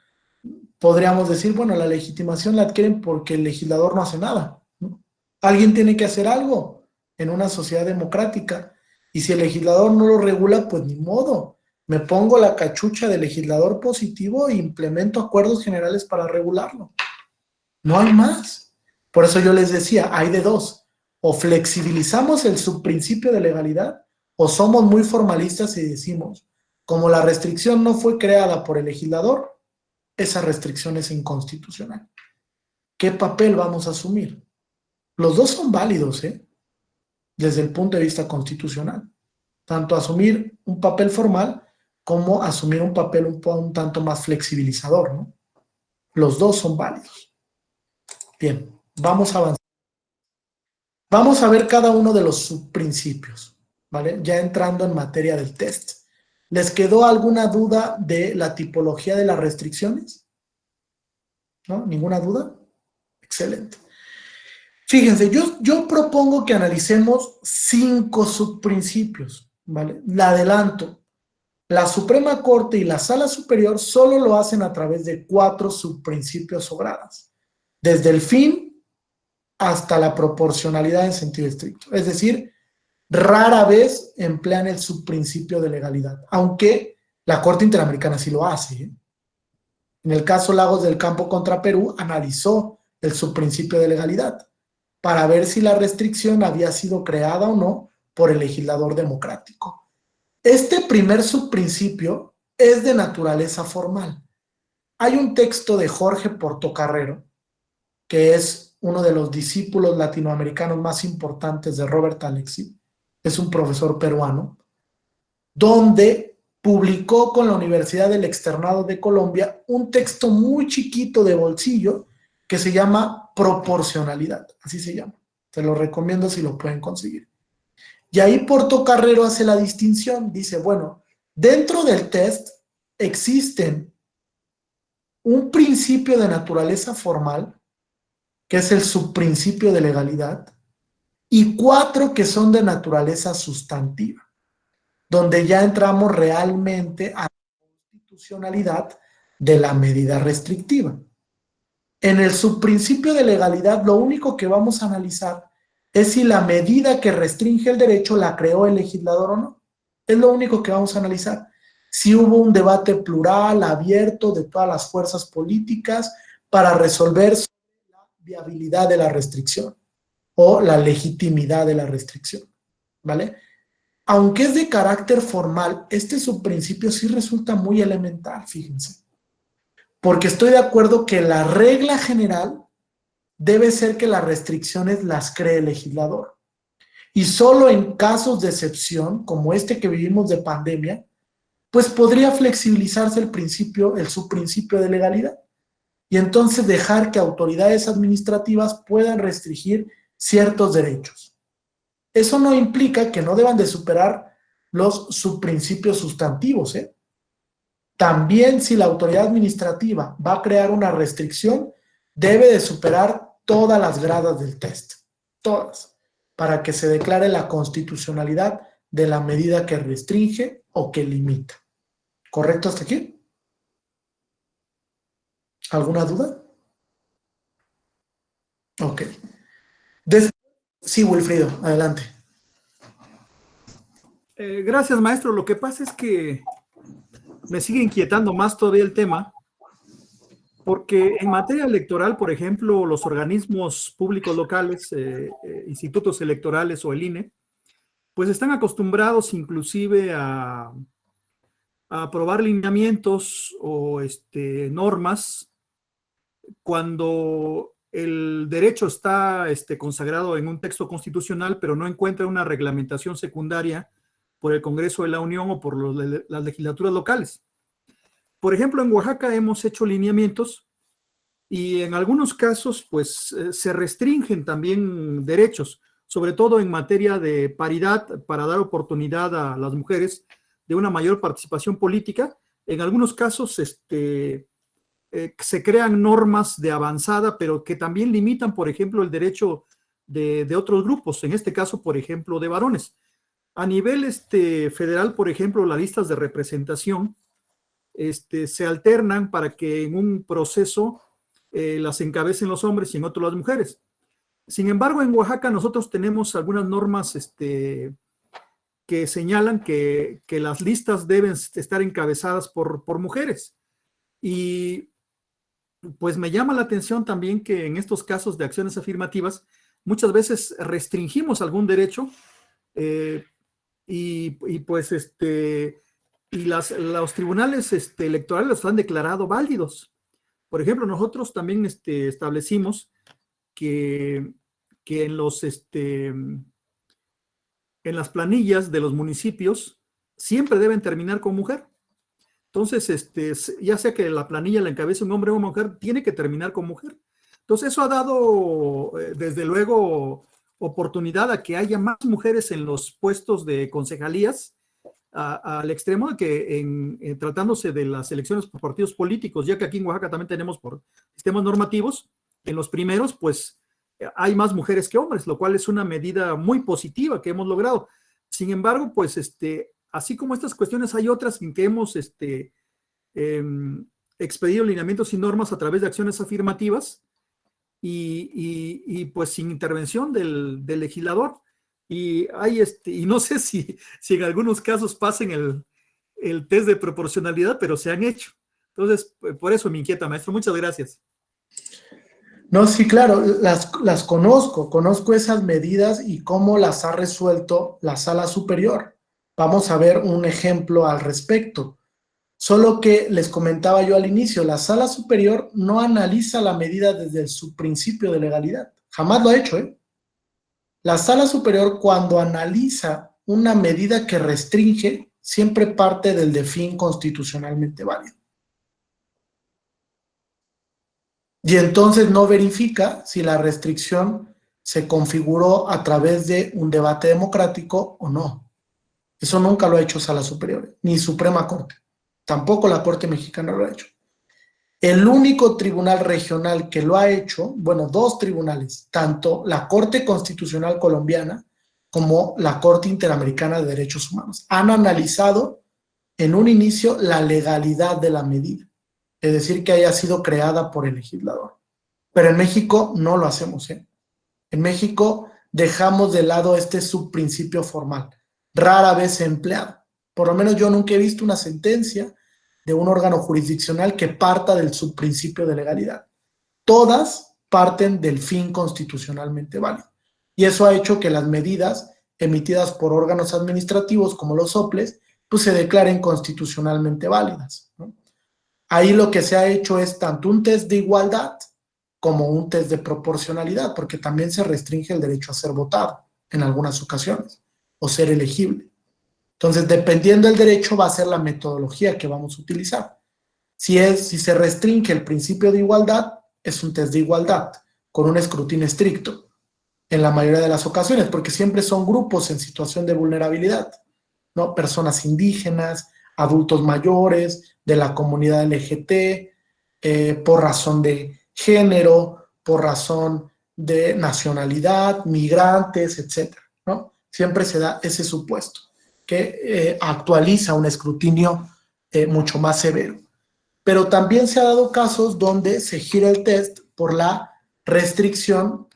Podríamos decir, bueno, la legitimación la adquieren porque el legislador no hace nada, ¿no? Alguien tiene que hacer algo en una sociedad democrática, y si el legislador no lo regula, pues ni modo. Me pongo la cachucha de legislador positivo e implemento acuerdos generales para regularlo. No hay más. Por eso yo les decía, hay de dos. O flexibilizamos el subprincipio de legalidad, o somos muy formalistas y decimos, como la restricción no fue creada por el legislador, esa restricción es inconstitucional. ¿Qué papel vamos a asumir? Los dos son válidos, ¿eh? Desde el punto de vista constitucional. Tanto asumir un papel formal como asumir un papel un tanto más flexibilizador, ¿no? Los dos son válidos. Bien, vamos a avanzar. Vamos a ver cada uno de los subprincipios, ¿vale? Ya entrando en materia del test. ¿Les quedó alguna duda de la tipología de las restricciones? ¿No? ¿Ninguna duda? Excelente. Fíjense, yo propongo que analicemos 5 subprincipios, ¿vale? La adelanto. La Suprema Corte y la Sala Superior solo lo hacen a través de 4 subprincipios sobradas, desde el fin hasta la proporcionalidad en sentido estricto. Es decir, rara vez emplean el subprincipio de legalidad, aunque la Corte Interamericana sí lo hace, ¿eh? En el caso Lagos del Campo contra Perú, analizó el subprincipio de legalidad para ver si la restricción había sido creada o no por el legislador democrático. Este primer subprincipio es de naturaleza formal. Hay un texto de Jorge Portocarrero, que es uno de los discípulos latinoamericanos más importantes de Robert Alexy, es un profesor peruano, donde publicó con la Universidad del Externado de Colombia un texto muy chiquito de bolsillo que se llama Proporcionalidad, así se llama. Se lo recomiendo si lo pueden conseguir. Y ahí Portocarrero hace la distinción, dice, bueno, dentro del test existen un principio de naturaleza formal, que es el subprincipio de legalidad, y 4 que son de naturaleza sustantiva, donde ya entramos realmente a la constitucionalidad de la medida restrictiva. En el subprincipio de legalidad, lo único que vamos a analizar es si la medida que restringe el derecho la creó el legislador o no. Es lo único que vamos a analizar. Si hubo un debate plural, abierto, de todas las fuerzas políticas para resolver la viabilidad de la restricción o la legitimidad de la restricción, ¿vale? aunque es de carácter formal, este subprincipio sí resulta muy elemental, fíjense. Porque estoy de acuerdo que la regla general debe ser que las restricciones las cree el legislador. Y solo en casos de excepción, como este que vivimos de pandemia, pues podría flexibilizarse el subprincipio de legalidad. Y entonces dejar que autoridades administrativas puedan restringir ciertos derechos. Eso no implica que no deban de superar los subprincipios sustantivos, ¿eh? También si la autoridad administrativa va a crear una restricción, debe de superar todas las gradas del test, todas, para que se declare la constitucionalidad de la medida que restringe o que limita. ¿Correcto hasta aquí? ¿Alguna duda? Ok. Sí, Wilfrido, adelante. Gracias, maestro. Lo que pasa es que me sigue inquietando más todavía el tema, porque en materia electoral, por ejemplo, los organismos públicos locales, institutos electorales o el INE, pues están acostumbrados inclusive a aprobar lineamientos o normas cuando el derecho está consagrado en un texto constitucional, pero no encuentra una reglamentación secundaria por el Congreso de la Unión o por las legislaturas locales. Por ejemplo, en Oaxaca hemos hecho lineamientos y en algunos casos pues se restringen también derechos, sobre todo en materia de paridad para dar oportunidad a las mujeres de una mayor participación política. En algunos casos se crean normas de avanzada, pero que también limitan, por ejemplo, el derecho de otros grupos, en este caso, por ejemplo, de varones. A nivel federal, por ejemplo, las listas de representación se alternan para que en un proceso las encabecen los hombres y en otro las mujeres. Sin embargo, en Oaxaca nosotros tenemos algunas normas que señalan que las listas deben estar encabezadas por mujeres. Y pues me llama la atención también que en estos casos de acciones afirmativas muchas veces restringimos algún derecho y los tribunales electorales los han declarado válidos. Por ejemplo, nosotros también establecimos que en las planillas de los municipios siempre deben terminar con mujer. Entonces, ya sea que la planilla la encabece un hombre o una mujer, tiene que terminar con mujer. Entonces, eso ha dado, desde luego, oportunidad a que haya más mujeres en los puestos de concejalías, al extremo de que tratándose de las elecciones por partidos políticos, ya que aquí en Oaxaca también tenemos por sistemas normativos, en los primeros, pues, hay más mujeres que hombres, lo cual es una medida muy positiva que hemos logrado. Sin embargo, pues, así como estas cuestiones, hay otras en que hemos expedido lineamientos y normas a través de acciones afirmativas y pues sin intervención del legislador. Y no sé si en algunos casos pasen el test de proporcionalidad, pero se han hecho. Entonces, por eso me inquieta, maestro. Muchas gracias. No, sí, claro, las conozco esas medidas y cómo las ha resuelto la Sala Superior. Vamos a ver un ejemplo al respecto. Solo que les comentaba yo al inicio, la Sala Superior no analiza la medida desde el subprincipio de legalidad. Jamás lo ha hecho, ¿eh? La Sala Superior, cuando analiza una medida que restringe, siempre parte del de fin constitucionalmente válido. Y entonces no verifica si la restricción se configuró a través de un debate democrático o no. Eso nunca lo ha hecho Sala Superior, ni Suprema Corte. Tampoco la Corte Mexicana lo ha hecho. El único tribunal regional que lo ha hecho, bueno, dos tribunales, tanto la Corte Constitucional Colombiana como la Corte Interamericana de Derechos Humanos, han analizado en un inicio la legalidad de la medida, es decir, que haya sido creada por el legislador. Pero en México no lo hacemos, ¿eh? En México dejamos de lado este subprincipio formal, rara vez empleado. Por lo menos yo nunca he visto una sentencia de un órgano jurisdiccional que parta del subprincipio de legalidad. Todas parten del fin constitucionalmente válido. Y eso ha hecho que las medidas emitidas por órganos administrativos como los soples, pues se declaren constitucionalmente válidas, ¿no? Ahí lo que se ha hecho es tanto un test de igualdad como un test de proporcionalidad, porque también se restringe el derecho a ser votado en algunas ocasiones o ser elegible. Entonces, dependiendo del derecho, va a ser la metodología que vamos a utilizar. Si se restringe el principio de igualdad, es un test de igualdad con un escrutinio estricto en la mayoría de las ocasiones, porque siempre son grupos en situación de vulnerabilidad, ¿no? Personas indígenas, adultos mayores, de la comunidad LGT, por razón de género, por razón de nacionalidad, migrantes, etcétera, ¿no? Siempre se da ese supuesto que actualiza un escrutinio mucho más severo. Pero también se ha dado casos donde se gira el test por la restricción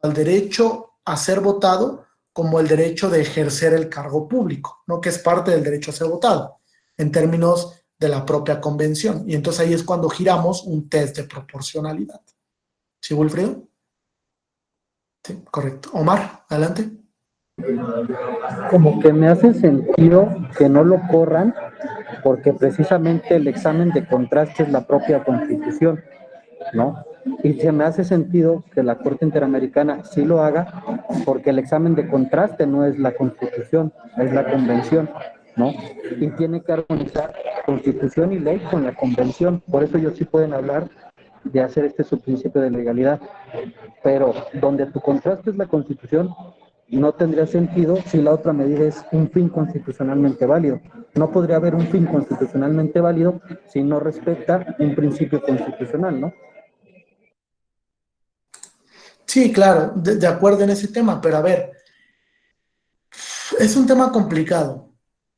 al derecho a ser votado como el derecho de ejercer el cargo público, ¿no? Que es parte del derecho a ser votado, en términos de la propia convención. Y entonces ahí es cuando giramos un test de proporcionalidad. ¿Sí, Wilfredo? Sí, correcto. Omar, adelante. Como que me hace sentido que no lo corran porque precisamente el examen de contraste es la propia Constitución, ¿no? Y se me hace sentido que la Corte Interamericana sí lo haga porque el examen de contraste no es la Constitución, es la Convención, ¿no? Y tiene que armonizar Constitución y ley con la Convención. Por eso ellos sí pueden hablar de hacer este subprincipio de legalidad. Pero donde tu contraste es la Constitución, no tendría sentido si la otra medida es un fin constitucionalmente válido. No podría haber un fin constitucionalmente válido si no respeta un principio constitucional, ¿no? Sí, claro, de acuerdo en ese tema, pero a ver, es un tema complicado,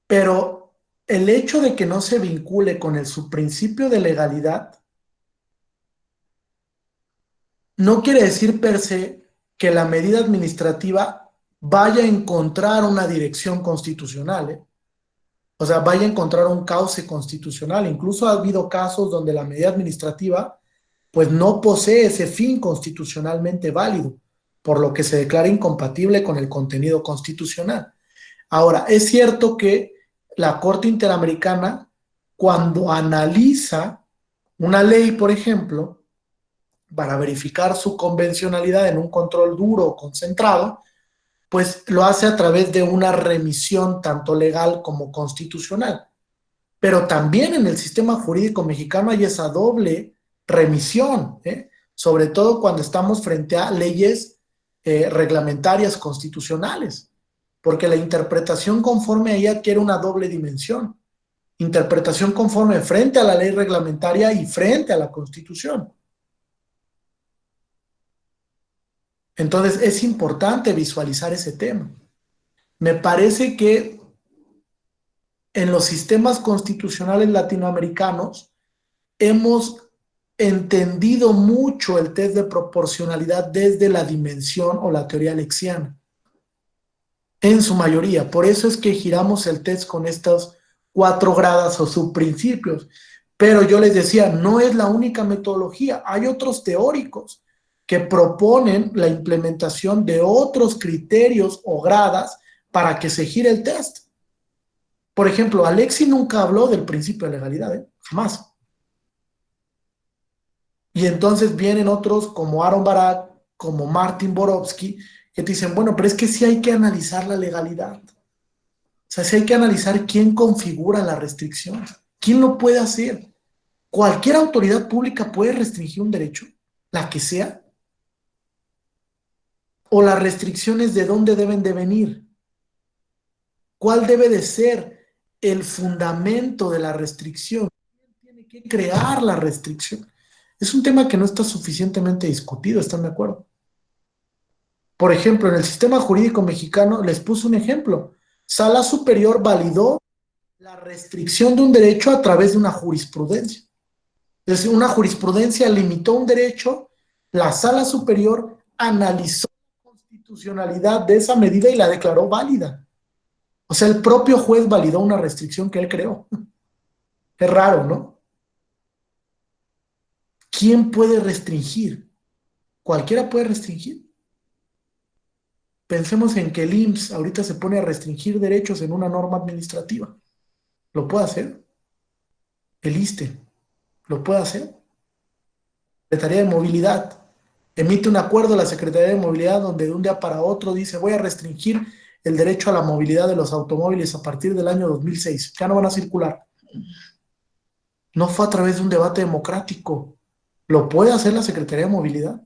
pero el hecho de que no se vincule con el subprincipio de legalidad no quiere decir per se que la medida administrativa vaya a encontrar una dirección constitucional, ¿eh? O sea, vaya a encontrar un cauce constitucional. Incluso ha habido casos donde la medida administrativa pues no posee ese fin constitucionalmente válido, por lo que se declara incompatible con el contenido constitucional. Ahora, es cierto que la Corte Interamericana, cuando analiza una ley, por ejemplo, para verificar su convencionalidad en un control duro o concentrado, pues lo hace a través de una remisión tanto legal como constitucional. Pero también en el sistema jurídico mexicano hay esa doble remisión, ¿eh? Sobre todo cuando estamos frente a leyes reglamentarias constitucionales, porque la interpretación conforme ahí adquiere una doble dimensión. Interpretación conforme frente a la ley reglamentaria y frente a la Constitución. Entonces es importante visualizar ese tema. Me parece que en los sistemas constitucionales latinoamericanos hemos entendido mucho el test de proporcionalidad desde la dimensión o la teoría lexiana, en su mayoría. Por eso es que giramos el test con estas 4 gradas o subprincipios. Pero yo les decía, no es la única metodología. Hay otros teóricos que proponen la implementación de otros criterios o gradas para que se gire el test. Por ejemplo, Alexis nunca habló del principio de legalidad, ¿eh? Jamás. Y entonces vienen otros como Aaron Barak, como Martin Borowski, que te dicen, bueno, pero es que sí hay que analizar la legalidad. O sea, sí hay que analizar quién configura la restricción, quién lo puede hacer. Cualquier autoridad pública puede restringir un derecho, la que sea, o las restricciones de dónde deben de venir. ¿Cuál debe de ser el fundamento de la restricción? ¿Quién tiene que crear la restricción? Es un tema que no está suficientemente discutido, ¿están de acuerdo? Por ejemplo, en el sistema jurídico mexicano, les puse un ejemplo. Sala Superior validó la restricción de un derecho a través de una jurisprudencia. Es decir, una jurisprudencia limitó un derecho, la Sala Superior analizó la constitucionalidad de esa medida y la declaró válida. O sea, el propio juez validó una restricción que él creó. Es raro, ¿no? ¿Quién puede restringir? ¿Cualquiera puede restringir? Pensemos en que el IMSS ahorita se pone a restringir derechos en una norma administrativa. ¿Lo puede hacer? El ISSSTE, ¿lo puede hacer? Secretaría de Movilidad. Emite un acuerdo la Secretaría de Movilidad donde de un día para otro dice voy a restringir el derecho a la movilidad de los automóviles a partir del año 2006. Ya no van a circular. No fue a través de un debate democrático. ¿Lo puede hacer la Secretaría de Movilidad?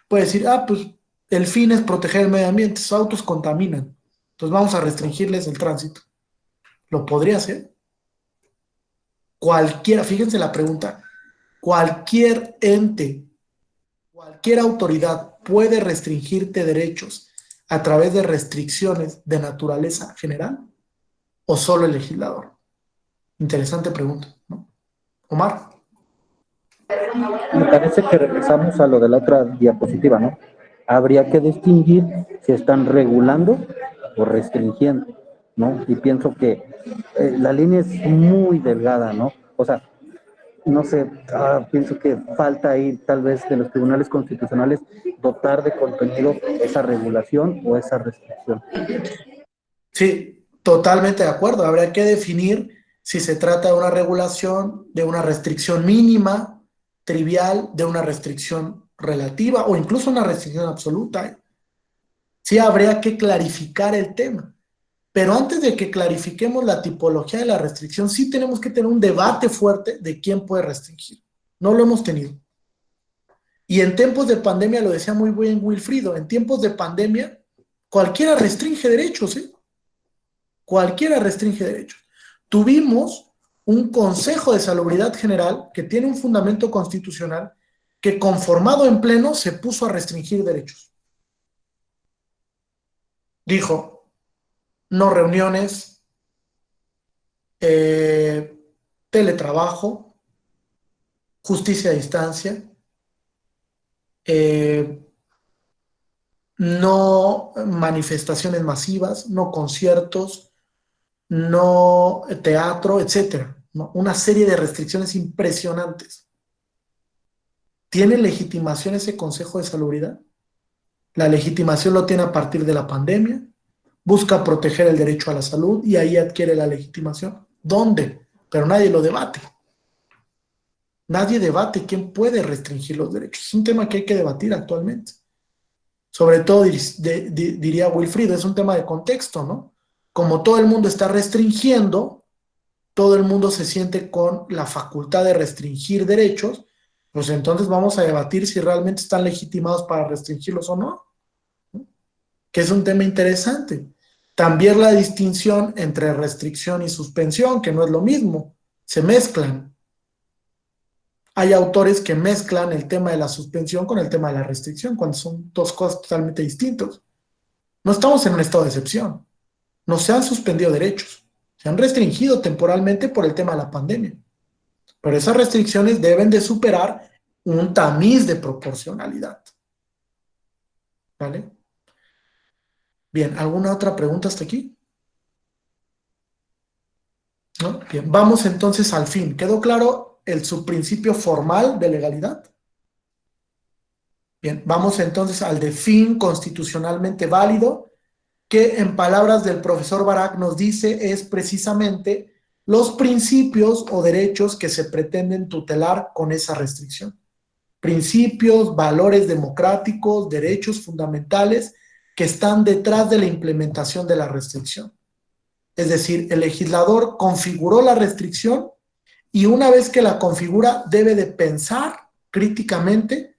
Puede decir, pues el fin es proteger el medio ambiente, sus autos contaminan, entonces vamos a restringirles el tránsito. ¿Lo podría hacer? Cualquiera, fíjense la pregunta, cualquier ente, cualquier autoridad puede restringirte derechos a través de restricciones de naturaleza general o solo el legislador. Interesante pregunta, ¿no? Omar. Me parece que regresamos a lo de la otra diapositiva, ¿no? Habría que distinguir si están regulando o restringiendo, ¿no? Y pienso que la línea es muy delgada, ¿no? O sea, no sé, pienso que falta ahí tal vez de los tribunales constitucionales dotar de contenido esa regulación o esa restricción. Sí, totalmente de acuerdo. Habría que definir si se trata de una regulación, de una restricción mínima, trivial, de una restricción relativa o incluso una restricción absoluta. Sí, habría que clarificar el tema. Pero antes de que clarifiquemos la tipología de la restricción, sí tenemos que tener un debate fuerte de quién puede restringir. No lo hemos tenido. Y en tiempos de pandemia, lo decía muy bien Wilfrido, en tiempos de pandemia, cualquiera restringe derechos, ¿eh? Cualquiera restringe derechos. Tuvimos un Consejo de Salubridad General que tiene un fundamento constitucional que conformado en pleno se puso a restringir derechos. Dijo, no reuniones, teletrabajo, justicia a distancia, no manifestaciones masivas, no conciertos, no teatro, etcétera, ¿no? Una serie de restricciones impresionantes. ¿Tiene legitimación ese Consejo de Salubridad? La legitimación lo tiene a partir de la pandemia, busca proteger el derecho a la salud y ahí adquiere la legitimación. ¿Dónde? Pero nadie lo debate. Nadie debate quién puede restringir los derechos. Es un tema que hay que debatir actualmente. Sobre todo, diría Wilfrido, es un tema de contexto, ¿no? Como todo el mundo está restringiendo, todo el mundo se siente con la facultad de restringir derechos, pues entonces vamos a debatir si realmente están legitimados para restringirlos o no, ¿no? Que es un tema interesante. También la distinción entre restricción y suspensión, que no es lo mismo, se mezclan. Hay autores que mezclan el tema de la suspensión con el tema de la restricción, cuando son dos cosas totalmente distintas. No estamos en un estado de excepción. No se han suspendido derechos. Se han restringido temporalmente por el tema de la pandemia. Pero esas restricciones deben de superar un tamiz de proporcionalidad. ¿Vale? Bien, ¿alguna otra pregunta hasta aquí? ¿No? Bien, vamos entonces al fin. ¿Quedó claro el subprincipio formal de legalidad? Bien, vamos entonces al de fin constitucionalmente válido, que en palabras del profesor Barak nos dice es precisamente los principios o derechos que se pretenden tutelar con esa restricción. Principios, valores democráticos, derechos fundamentales que están detrás de la implementación de la restricción. Es decir, el legislador configuró la restricción y una vez que la configura debe de pensar críticamente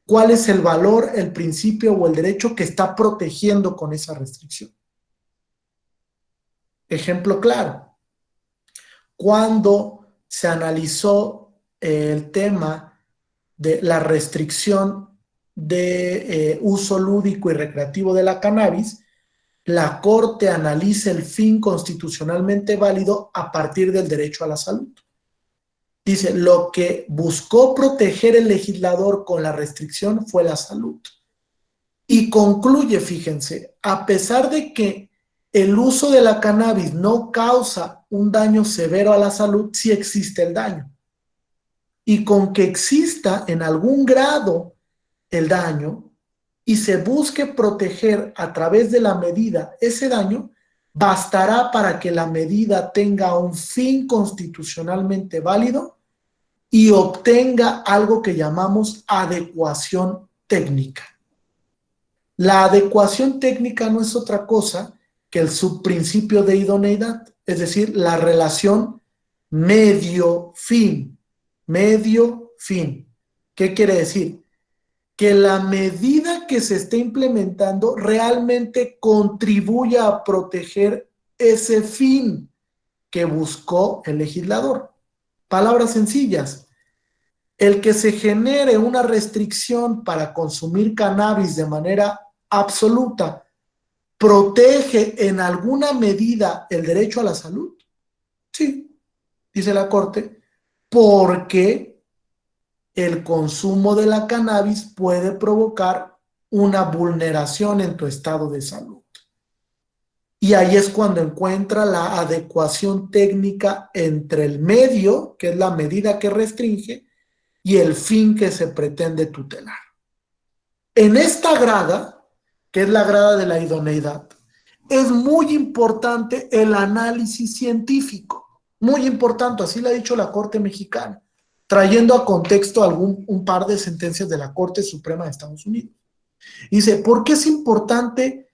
cuál es el valor, el principio o el derecho que está protegiendo con esa restricción. Ejemplo claro, cuando se analizó el tema de la restricción de uso lúdico y recreativo de la cannabis, la Corte analiza el fin constitucionalmente válido a partir del derecho a la salud. Dice, lo que buscó proteger el legislador con la restricción fue la salud. Y concluye, fíjense, a pesar de que el uso de la cannabis no causa un daño severo a la salud, sí existe el daño. Y con que exista en algún grado el daño, y se busque proteger a través de la medida ese daño, bastará para que la medida tenga un fin constitucionalmente válido y obtenga algo que llamamos adecuación técnica. La adecuación técnica no es otra cosa que el subprincipio de idoneidad, es decir, la relación medio-fin. Medio-fin. ¿Qué quiere decir? Que la medida que se esté implementando realmente contribuya a proteger ese fin que buscó el legislador. Palabras sencillas. El que se genere una restricción para consumir cannabis de manera absoluta protege en alguna medida el derecho a la salud. Sí, dice la Corte, porque el consumo de la cannabis puede provocar una vulneración en tu estado de salud. Y ahí es cuando encuentra la adecuación técnica entre el medio, que es la medida que restringe, y el fin que se pretende tutelar. En esta grada, que es la grada de la idoneidad, es muy importante el análisis científico. Muy importante, así lo ha dicho la Corte Mexicana, trayendo a contexto un par de sentencias de la Corte Suprema de Estados Unidos. Dice, ¿por qué es importante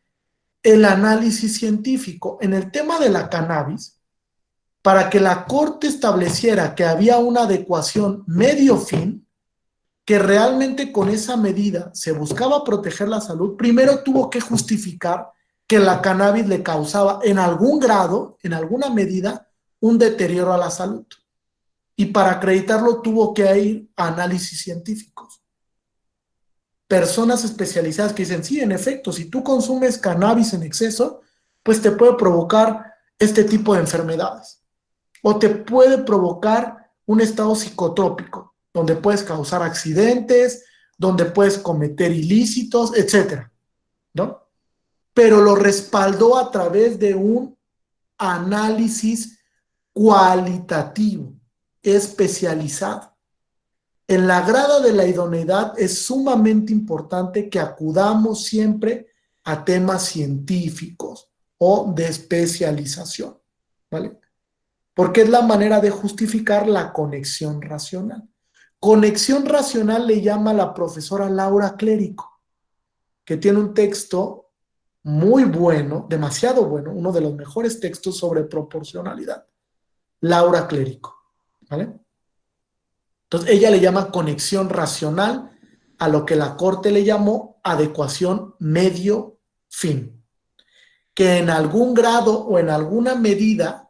el análisis científico? En el tema de la cannabis, para que la Corte estableciera que había una adecuación medio-fin, que realmente con esa medida se buscaba proteger la salud, primero tuvo que justificar que la cannabis le causaba en algún grado, en alguna medida, un deterioro a la salud. Y para acreditarlo tuvo que ir a análisis científicos. Personas especializadas que dicen, sí, en efecto, si tú consumes cannabis en exceso, pues te puede provocar este tipo de enfermedades. O te puede provocar un estado psicotrópico, donde puedes causar accidentes, donde puedes cometer ilícitos, etcétera, ¿no? Pero lo respaldó a través de un análisis cualitativo, especializado. En la grada de la idoneidad es sumamente importante que acudamos siempre a temas científicos o de especialización, ¿vale? Porque es la manera de justificar la conexión racional. Conexión racional le llama la profesora Laura Clérico, que tiene un texto muy bueno, demasiado bueno, uno de los mejores textos sobre proporcionalidad. Laura Clérico, ¿vale? Entonces, ella le llama conexión racional a lo que la Corte le llamó adecuación medio-fin. Que en algún grado o en alguna medida,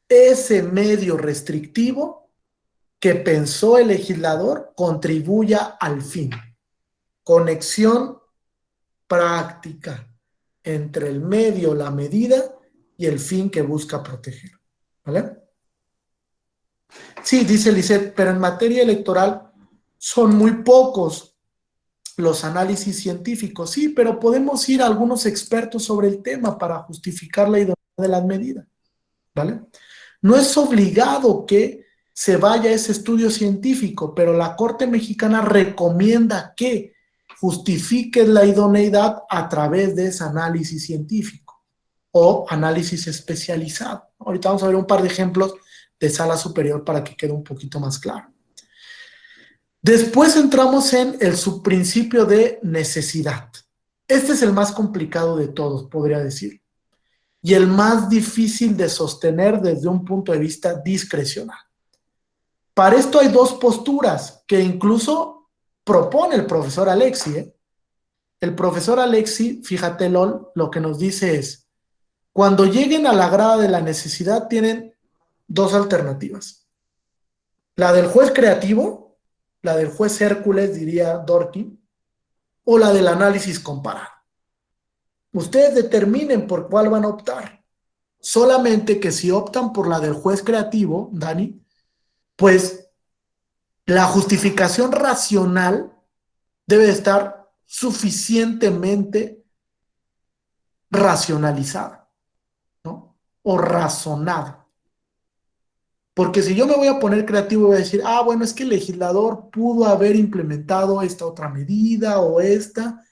ese medio restrictivo que pensó el legislador contribuya al fin. Conexión práctica entre el medio, la medida y el fin que busca proteger. ¿Vale? Sí, dice Lisette, pero en materia electoral son muy pocos los análisis científicos. Sí, pero podemos ir a algunos expertos sobre el tema para justificar la idoneidad de las medidas. ¿Vale? No es obligado que se vaya a ese estudio científico, pero la Corte Mexicana recomienda que justifiques la idoneidad a través de ese análisis científico o análisis especializado. Ahorita vamos a ver un par de ejemplos de sala superior para que quede un poquito más claro. Después entramos en el subprincipio de necesidad. Este es el más complicado de todos, podría decir, y el más difícil de sostener desde un punto de vista discrecional. Para esto hay dos posturas que incluso propone el profesor Alexi, ¿eh? El profesor Alexi, fíjate, LOL, lo que nos dice es, cuando lleguen a la grada de la necesidad tienen dos alternativas. La del juez creativo, la del juez Hércules, diría Dorkin, o la del análisis comparado. Ustedes determinen por cuál van a optar. Solamente que si optan por la del juez creativo, Dani, pues la justificación racional debe estar suficientemente racionalizada, ¿no? O razonada. Porque si yo me voy a poner creativo y voy a decir, bueno, es que el legislador pudo haber implementado esta otra medida o esta,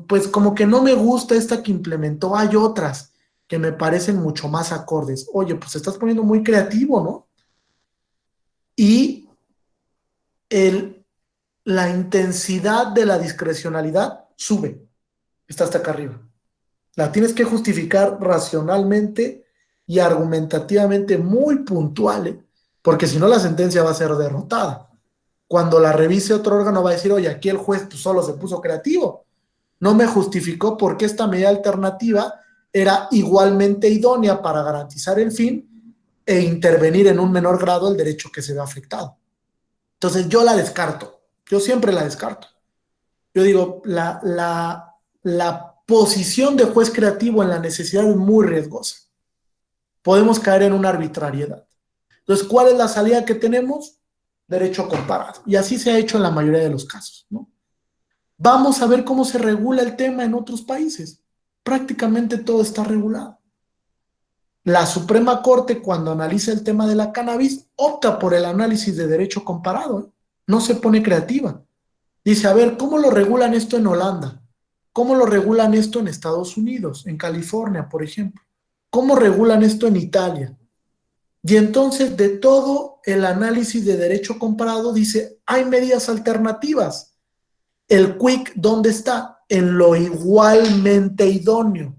pues como que no me gusta esta que implementó, hay otras que me parecen mucho más acordes. Oye, pues te estás poniendo muy creativo, ¿no? Y el, la intensidad de la discrecionalidad sube, está hasta acá arriba. La tienes que justificar racionalmente y argumentativamente muy puntual, ¿eh? Porque si no la sentencia va a ser derrotada. Cuando la revise otro órgano va a decir, oye, aquí el juez pues, solo se puso creativo. No me justificó por qué esta medida alternativa era igualmente idónea para garantizar el fin e intervenir en un menor grado el derecho que se ve afectado. Entonces yo la descarto, yo siempre la descarto. Yo digo, la posición de juez creativo en la necesidad es muy riesgosa. Podemos caer en una arbitrariedad. Entonces, ¿cuál es la salida que tenemos? Derecho comparado. Y así se ha hecho en la mayoría de los casos, ¿no? Vamos a ver cómo se regula el tema en otros países. Prácticamente todo está regulado. La Suprema Corte, cuando analiza el tema de la cannabis, opta por el análisis de derecho comparado, ¿eh? No se pone creativa. Dice, a ver, ¿cómo lo regulan esto en Holanda? ¿Cómo lo regulan esto en Estados Unidos, en California, por ejemplo? ¿Cómo regulan esto en Italia? Y entonces, de todo el análisis de derecho comparado, dice, hay medidas alternativas. El quick, ¿dónde está? En lo igualmente idóneo.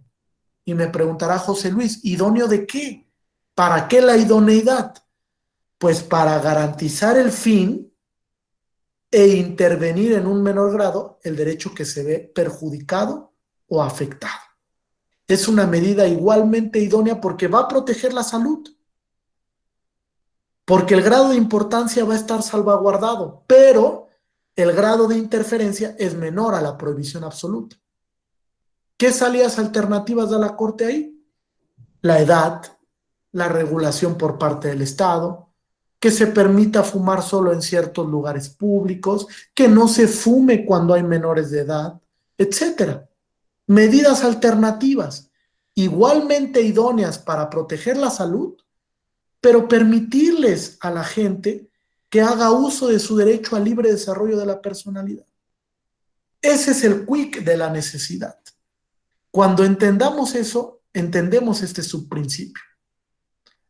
Y me preguntará José Luis, ¿idóneo de qué? ¿Para qué la idoneidad? Pues para garantizar el fin e intervenir en un menor grado el derecho que se ve perjudicado o afectado. Es una medida igualmente idónea porque va a proteger la salud, porque el grado de importancia va a estar salvaguardado, pero el grado de interferencia es menor a la prohibición absoluta. ¿Qué salidas alternativas da la Corte ahí? La edad, la regulación por parte del Estado, que se permita fumar solo en ciertos lugares públicos, que no se fume cuando hay menores de edad, etcétera. Medidas alternativas, igualmente idóneas para proteger la salud, pero permitirles a la gente que haga uso de su derecho al libre desarrollo de la personalidad. Ese es el quick de la necesidad. Cuando entendamos eso, entendemos este subprincipio.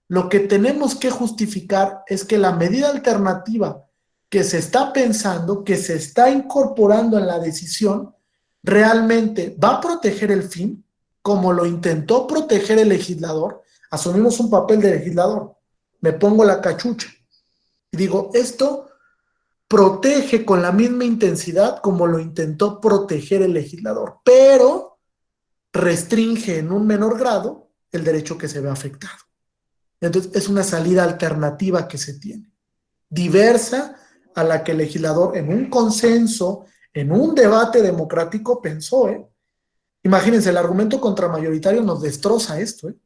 Lo que tenemos que justificar es que la medida alternativa que se está pensando, que se está incorporando en la decisión, realmente va a proteger el fin, como lo intentó proteger el legislador. Asumimos un papel de legislador. Me pongo la cachucha y digo, esto protege con la misma intensidad como lo intentó proteger el legislador, pero restringe en un menor grado el derecho que se ve afectado. Entonces, es una salida alternativa que se tiene, diversa a la que el legislador en un consenso, en un debate democrático pensó, ¿eh? Imagínense, el argumento contramayoritario nos destroza esto, ¿eh?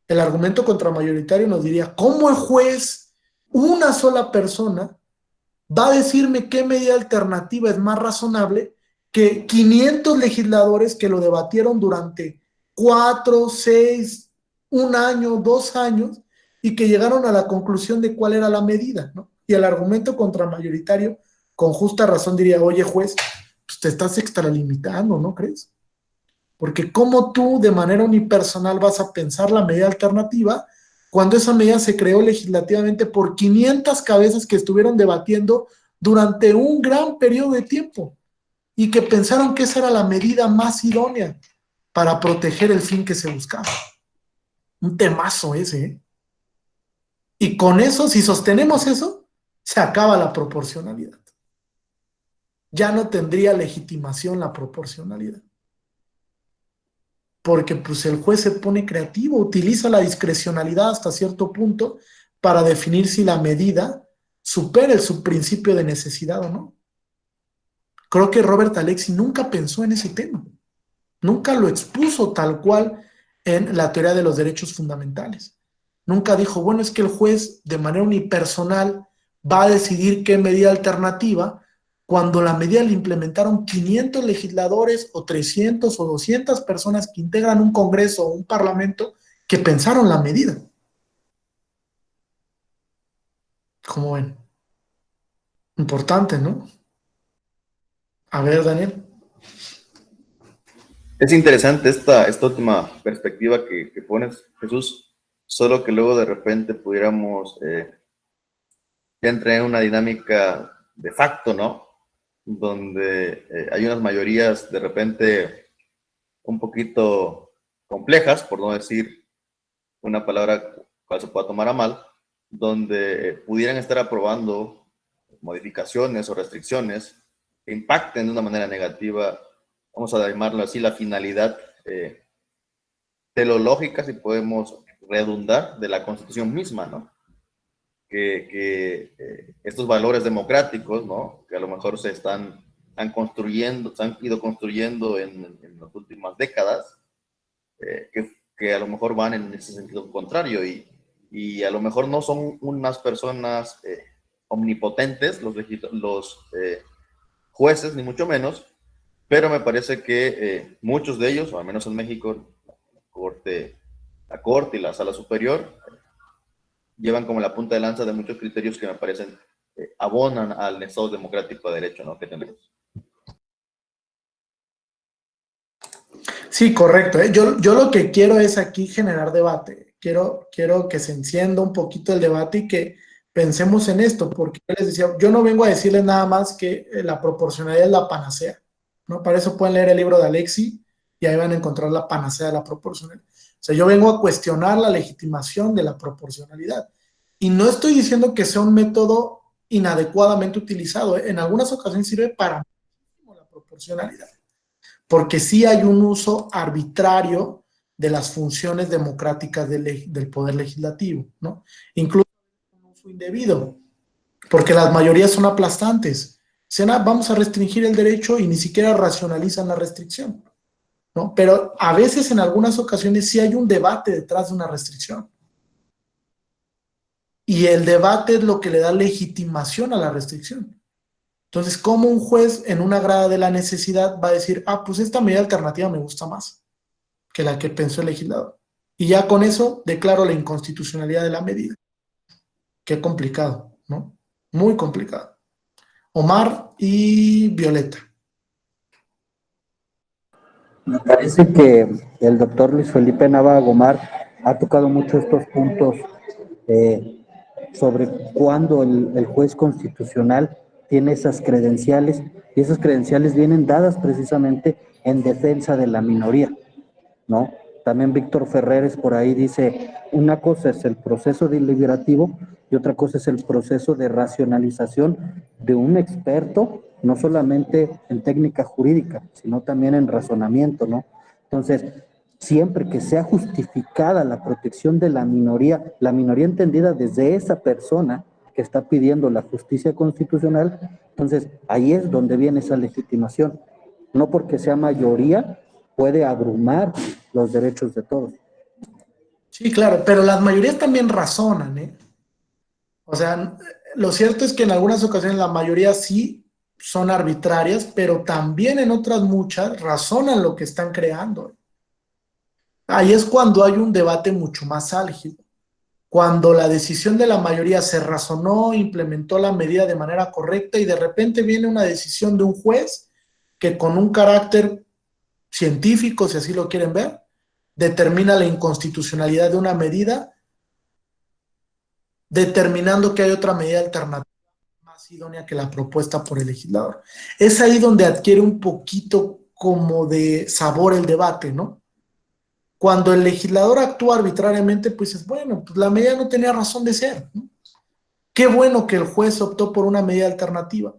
El argumento contramayoritario nos diría, ¿cómo el juez, una sola persona, va a decirme qué medida alternativa es más razonable que 500 legisladores que lo debatieron durante 4, 6, un año, 2 años y que llegaron a la conclusión de cuál era la medida, ¿no? Y el argumento contramayoritario, con justa razón, diría, oye juez, pues te estás extralimitando, ¿no crees? Porque cómo tú de manera unipersonal vas a pensar la medida alternativa cuando esa medida se creó legislativamente por 500 cabezas que estuvieron debatiendo durante un gran periodo de tiempo y que pensaron que esa era la medida más idónea para proteger el fin que se buscaba. Un temazo ese, ¿eh? Y con eso, si sostenemos eso, se acaba la proporcionalidad. Ya no tendría legitimación la proporcionalidad. Porque pues el juez se pone creativo, utiliza la discrecionalidad hasta cierto punto para definir si la medida supera el subprincipio de necesidad o no. Creo que Robert Alexi nunca pensó en ese tema, nunca lo expuso tal cual en la teoría de los derechos fundamentales. Nunca dijo, bueno, es que el juez de manera unipersonal va a decidir qué medida alternativa cuando la medida la implementaron 500 legisladores o 300 o 200 personas que integran un congreso o un parlamento que pensaron la medida. ¿Cómo ven? Importante, ¿no? A ver, Daniel. Es interesante esta última perspectiva que pones, Jesús, solo que luego de repente pudiéramos ya entrar en una dinámica de facto, ¿no? Donde hay unas mayorías de repente un poquito complejas, por no decir una palabra cual se pueda tomar a mal, donde pudieran estar aprobando modificaciones o restricciones que impacten de una manera negativa, vamos a llamarlo así, la finalidad teleológica, si podemos redundar, de la Constitución misma, ¿no? Que estos valores democráticos, ¿no? Que a lo mejor se han ido construyendo en las últimas décadas, que a lo mejor van en ese sentido contrario y a lo mejor no son unas personas omnipotentes, los jueces, ni mucho menos, pero me parece que muchos de ellos, o al menos en México, la Corte y la Sala Superior, llevan como la punta de lanza de muchos criterios que me parecen abonan al Estado democrático de derecho, ¿no?, que tenemos. Sí, correcto. Yo lo que quiero es aquí generar debate. Quiero que se encienda un poquito el debate y que pensemos en esto, porque les decía, yo no vengo a decirles nada más que la proporcionalidad es la panacea, ¿no? Para eso pueden leer el libro de Alexi y ahí van a encontrar la panacea de la proporcionalidad. O sea, yo vengo a cuestionar la legitimación de la proporcionalidad. Y no estoy diciendo que sea un método inadecuadamente utilizado. En algunas ocasiones sirve para la proporcionalidad, porque sí hay un uso arbitrario de las funciones democráticas del poder legislativo, ¿no? Incluso un uso indebido, porque las mayorías son aplastantes. Vamos a restringir el derecho y ni siquiera racionalizan la restricción, ¿no? Pero a veces, en algunas ocasiones, sí hay un debate detrás de una restricción. Y el debate es lo que le da legitimación a la restricción. Entonces, ¿cómo un juez en una grada de la necesidad va a decir, pues esta medida alternativa me gusta más que la que pensó el legislador? Y ya con eso declaro la inconstitucionalidad de la medida. Qué complicado, ¿no? Muy complicado. Omar y Violeta. Me parece que el doctor Luis Felipe Nava Gomar ha tocado mucho estos puntos sobre cuándo el juez constitucional tiene esas credenciales, y esas credenciales vienen dadas precisamente en defensa de la minoría, ¿no? También Víctor Ferreres por ahí dice, una cosa es el proceso deliberativo y otra cosa es el proceso de racionalización de un experto, no solamente en técnica jurídica, sino también en razonamiento, ¿no? Entonces, siempre que sea justificada la protección de la minoría entendida desde esa persona que está pidiendo la justicia constitucional, entonces ahí es donde viene esa legitimación. No porque sea mayoría puede abrumar los derechos de todos. Sí, claro, pero las mayorías también razonan, ¿eh? O sea, lo cierto es que en algunas ocasiones la mayoría sí son arbitrarias, pero también en otras muchas razonan lo que están creando. Ahí es cuando hay un debate mucho más álgido. Cuando la decisión de la mayoría se razonó, implementó la medida de manera correcta y de repente viene una decisión de un juez que con un carácter científico, si así lo quieren ver, determina la inconstitucionalidad de una medida, determinando que hay otra medida alternativa más idónea que la propuesta por el legislador. Es ahí donde adquiere un poquito como de sabor el debate, ¿no? Cuando el legislador actúa arbitrariamente, pues es bueno, pues la medida no tenía razón de ser, ¿no? Qué bueno que el juez optó por una medida alternativa,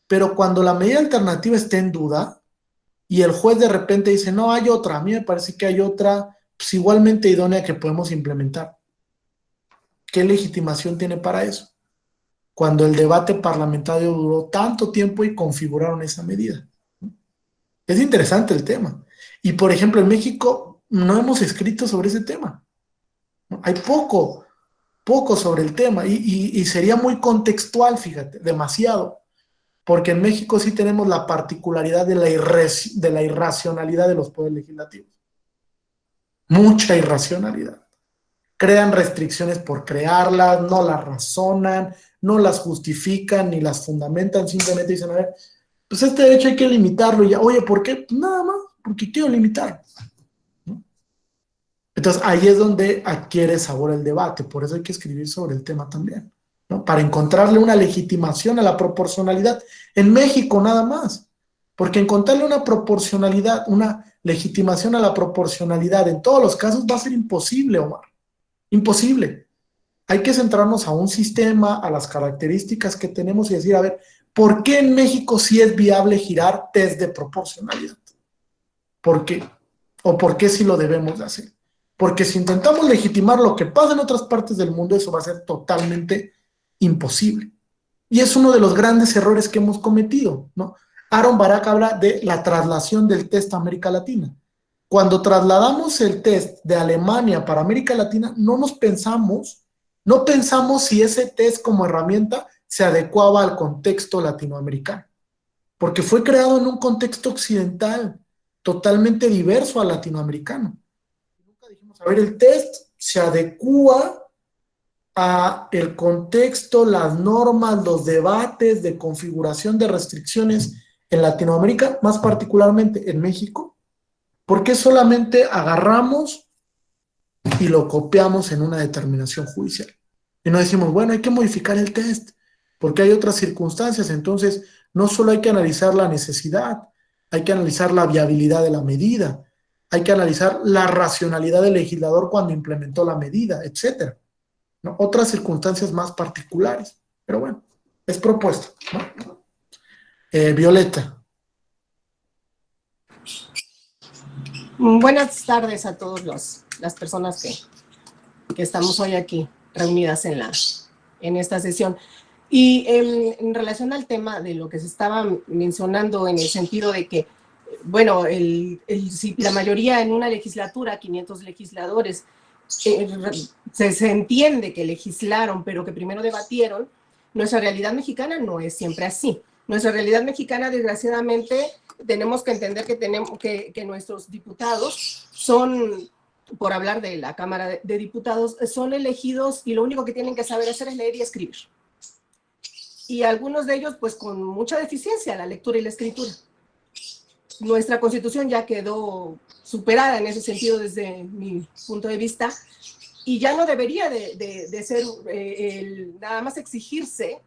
pero cuando la medida alternativa está en duda y el juez de repente dice, no, hay otra, a mí me parece que hay otra, pues igualmente idónea que podemos implementar. ¿Qué legitimación tiene para eso? Cuando el debate parlamentario duró tanto tiempo y configuraron esa medida. Es interesante el tema. Y, por ejemplo, en México no hemos escrito sobre ese tema. Hay poco sobre el tema y sería muy contextual, fíjate, demasiado. Porque en México sí tenemos la particularidad de la irracionalidad de los poderes legislativos. Mucha irracionalidad. Crean restricciones por crearlas, no las razonan, no las justifican ni las fundamentan, simplemente dicen, a ver, pues este derecho hay que limitarlo y ya, oye, ¿por qué? Pues nada más, porque quiero limitar, ¿no? Entonces ahí es donde adquiere sabor el debate, por eso hay que escribir sobre el tema también, ¿no? Para encontrarle una legitimación a la proporcionalidad en México nada más, porque encontrarle una proporcionalidad, una legitimación a la proporcionalidad en todos los casos va a ser imposible, Omar, imposible. Hay que centrarnos a un sistema, a las características que tenemos y decir, a ver, ¿por qué en México sí es viable girar test de proporcionalidad? ¿Por qué? ¿O por qué sí lo debemos de hacer? Porque si intentamos legitimar lo que pasa en otras partes del mundo, eso va a ser totalmente imposible. Y es uno de los grandes errores que hemos cometido, ¿no? Aaron Barak habla de la traslación del test a América Latina. Cuando trasladamos el test de Alemania para América Latina, no pensamos si ese test como herramienta se adecuaba al contexto latinoamericano, porque fue creado en un contexto occidental totalmente diverso al latinoamericano. Nunca dijimos, a ver, el test se adecua a el contexto, las normas, los debates de configuración de restricciones en Latinoamérica, más particularmente en México. ¿Por qué solamente agarramos y lo copiamos en una determinación judicial? Y no decimos, bueno, hay que modificar el test, porque hay otras circunstancias. Entonces, no solo hay que analizar la necesidad, hay que analizar la viabilidad de la medida, hay que analizar la racionalidad del legislador cuando implementó la medida, etcétera, ¿no? Otras circunstancias más particulares. Pero bueno, es propuesta, ¿no? Violeta. Buenas tardes a todas las personas que estamos hoy aquí reunidas en esta sesión. Y en relación al tema de lo que se estaba mencionando en el sentido de que, bueno, si la mayoría en una legislatura, 500 legisladores, se entiende que legislaron, pero que primero debatieron, nuestra realidad mexicana no es siempre así. Nuestra realidad mexicana, desgraciadamente, tenemos que entender que nuestros diputados son, por hablar de la Cámara de Diputados, son elegidos y lo único que tienen que saber hacer es leer y escribir. Y algunos de ellos, pues, con mucha deficiencia, la lectura y la escritura. Nuestra Constitución ya quedó superada en ese sentido desde mi punto de vista y ya no debería de ser nada más exigirse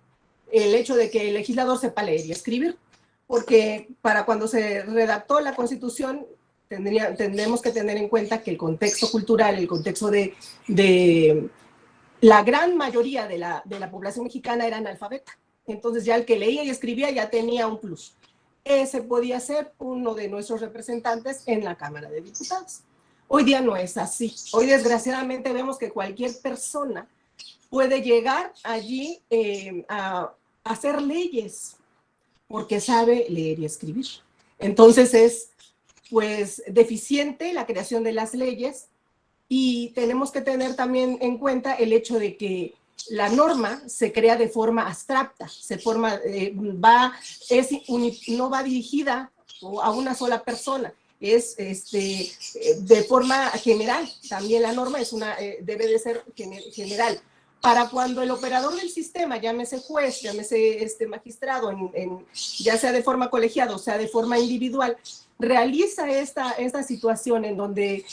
el hecho de que el legislador sepa leer y escribir, porque para cuando se redactó la Constitución tendremos que tener en cuenta que el contexto cultural, el contexto de la gran mayoría de la población mexicana era analfabeta. Entonces ya el que leía y escribía ya tenía un plus. Ese podía ser uno de nuestros representantes en la Cámara de Diputados. Hoy día no es así. Hoy desgraciadamente vemos que cualquier persona puede llegar allí a hacer leyes porque sabe leer y escribir. Entonces es pues deficiente la creación de las leyes y tenemos que tener también en cuenta el hecho de que la norma se crea de forma abstracta, no va dirigida a una sola persona, es de forma general. También la norma debe de ser general. Para cuando el operador del sistema, llámese juez, llámese magistrado, ya sea de forma colegiada o sea de forma individual, realiza esta situación en donde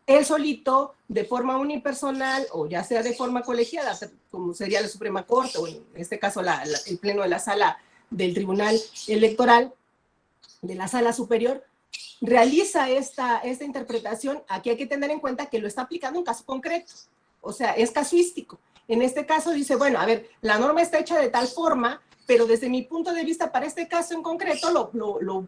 él solito, de forma unipersonal o ya sea de forma colegiada, como sería la Suprema Corte o en este caso el Pleno de la Sala del Tribunal Electoral, de la Sala Superior, realiza esta interpretación. Aquí hay que tener en cuenta que lo está aplicando en caso concreto, o sea, es casuístico. En este caso dice, bueno, a ver, la norma está hecha de tal forma, pero desde mi punto de vista, para este caso en concreto,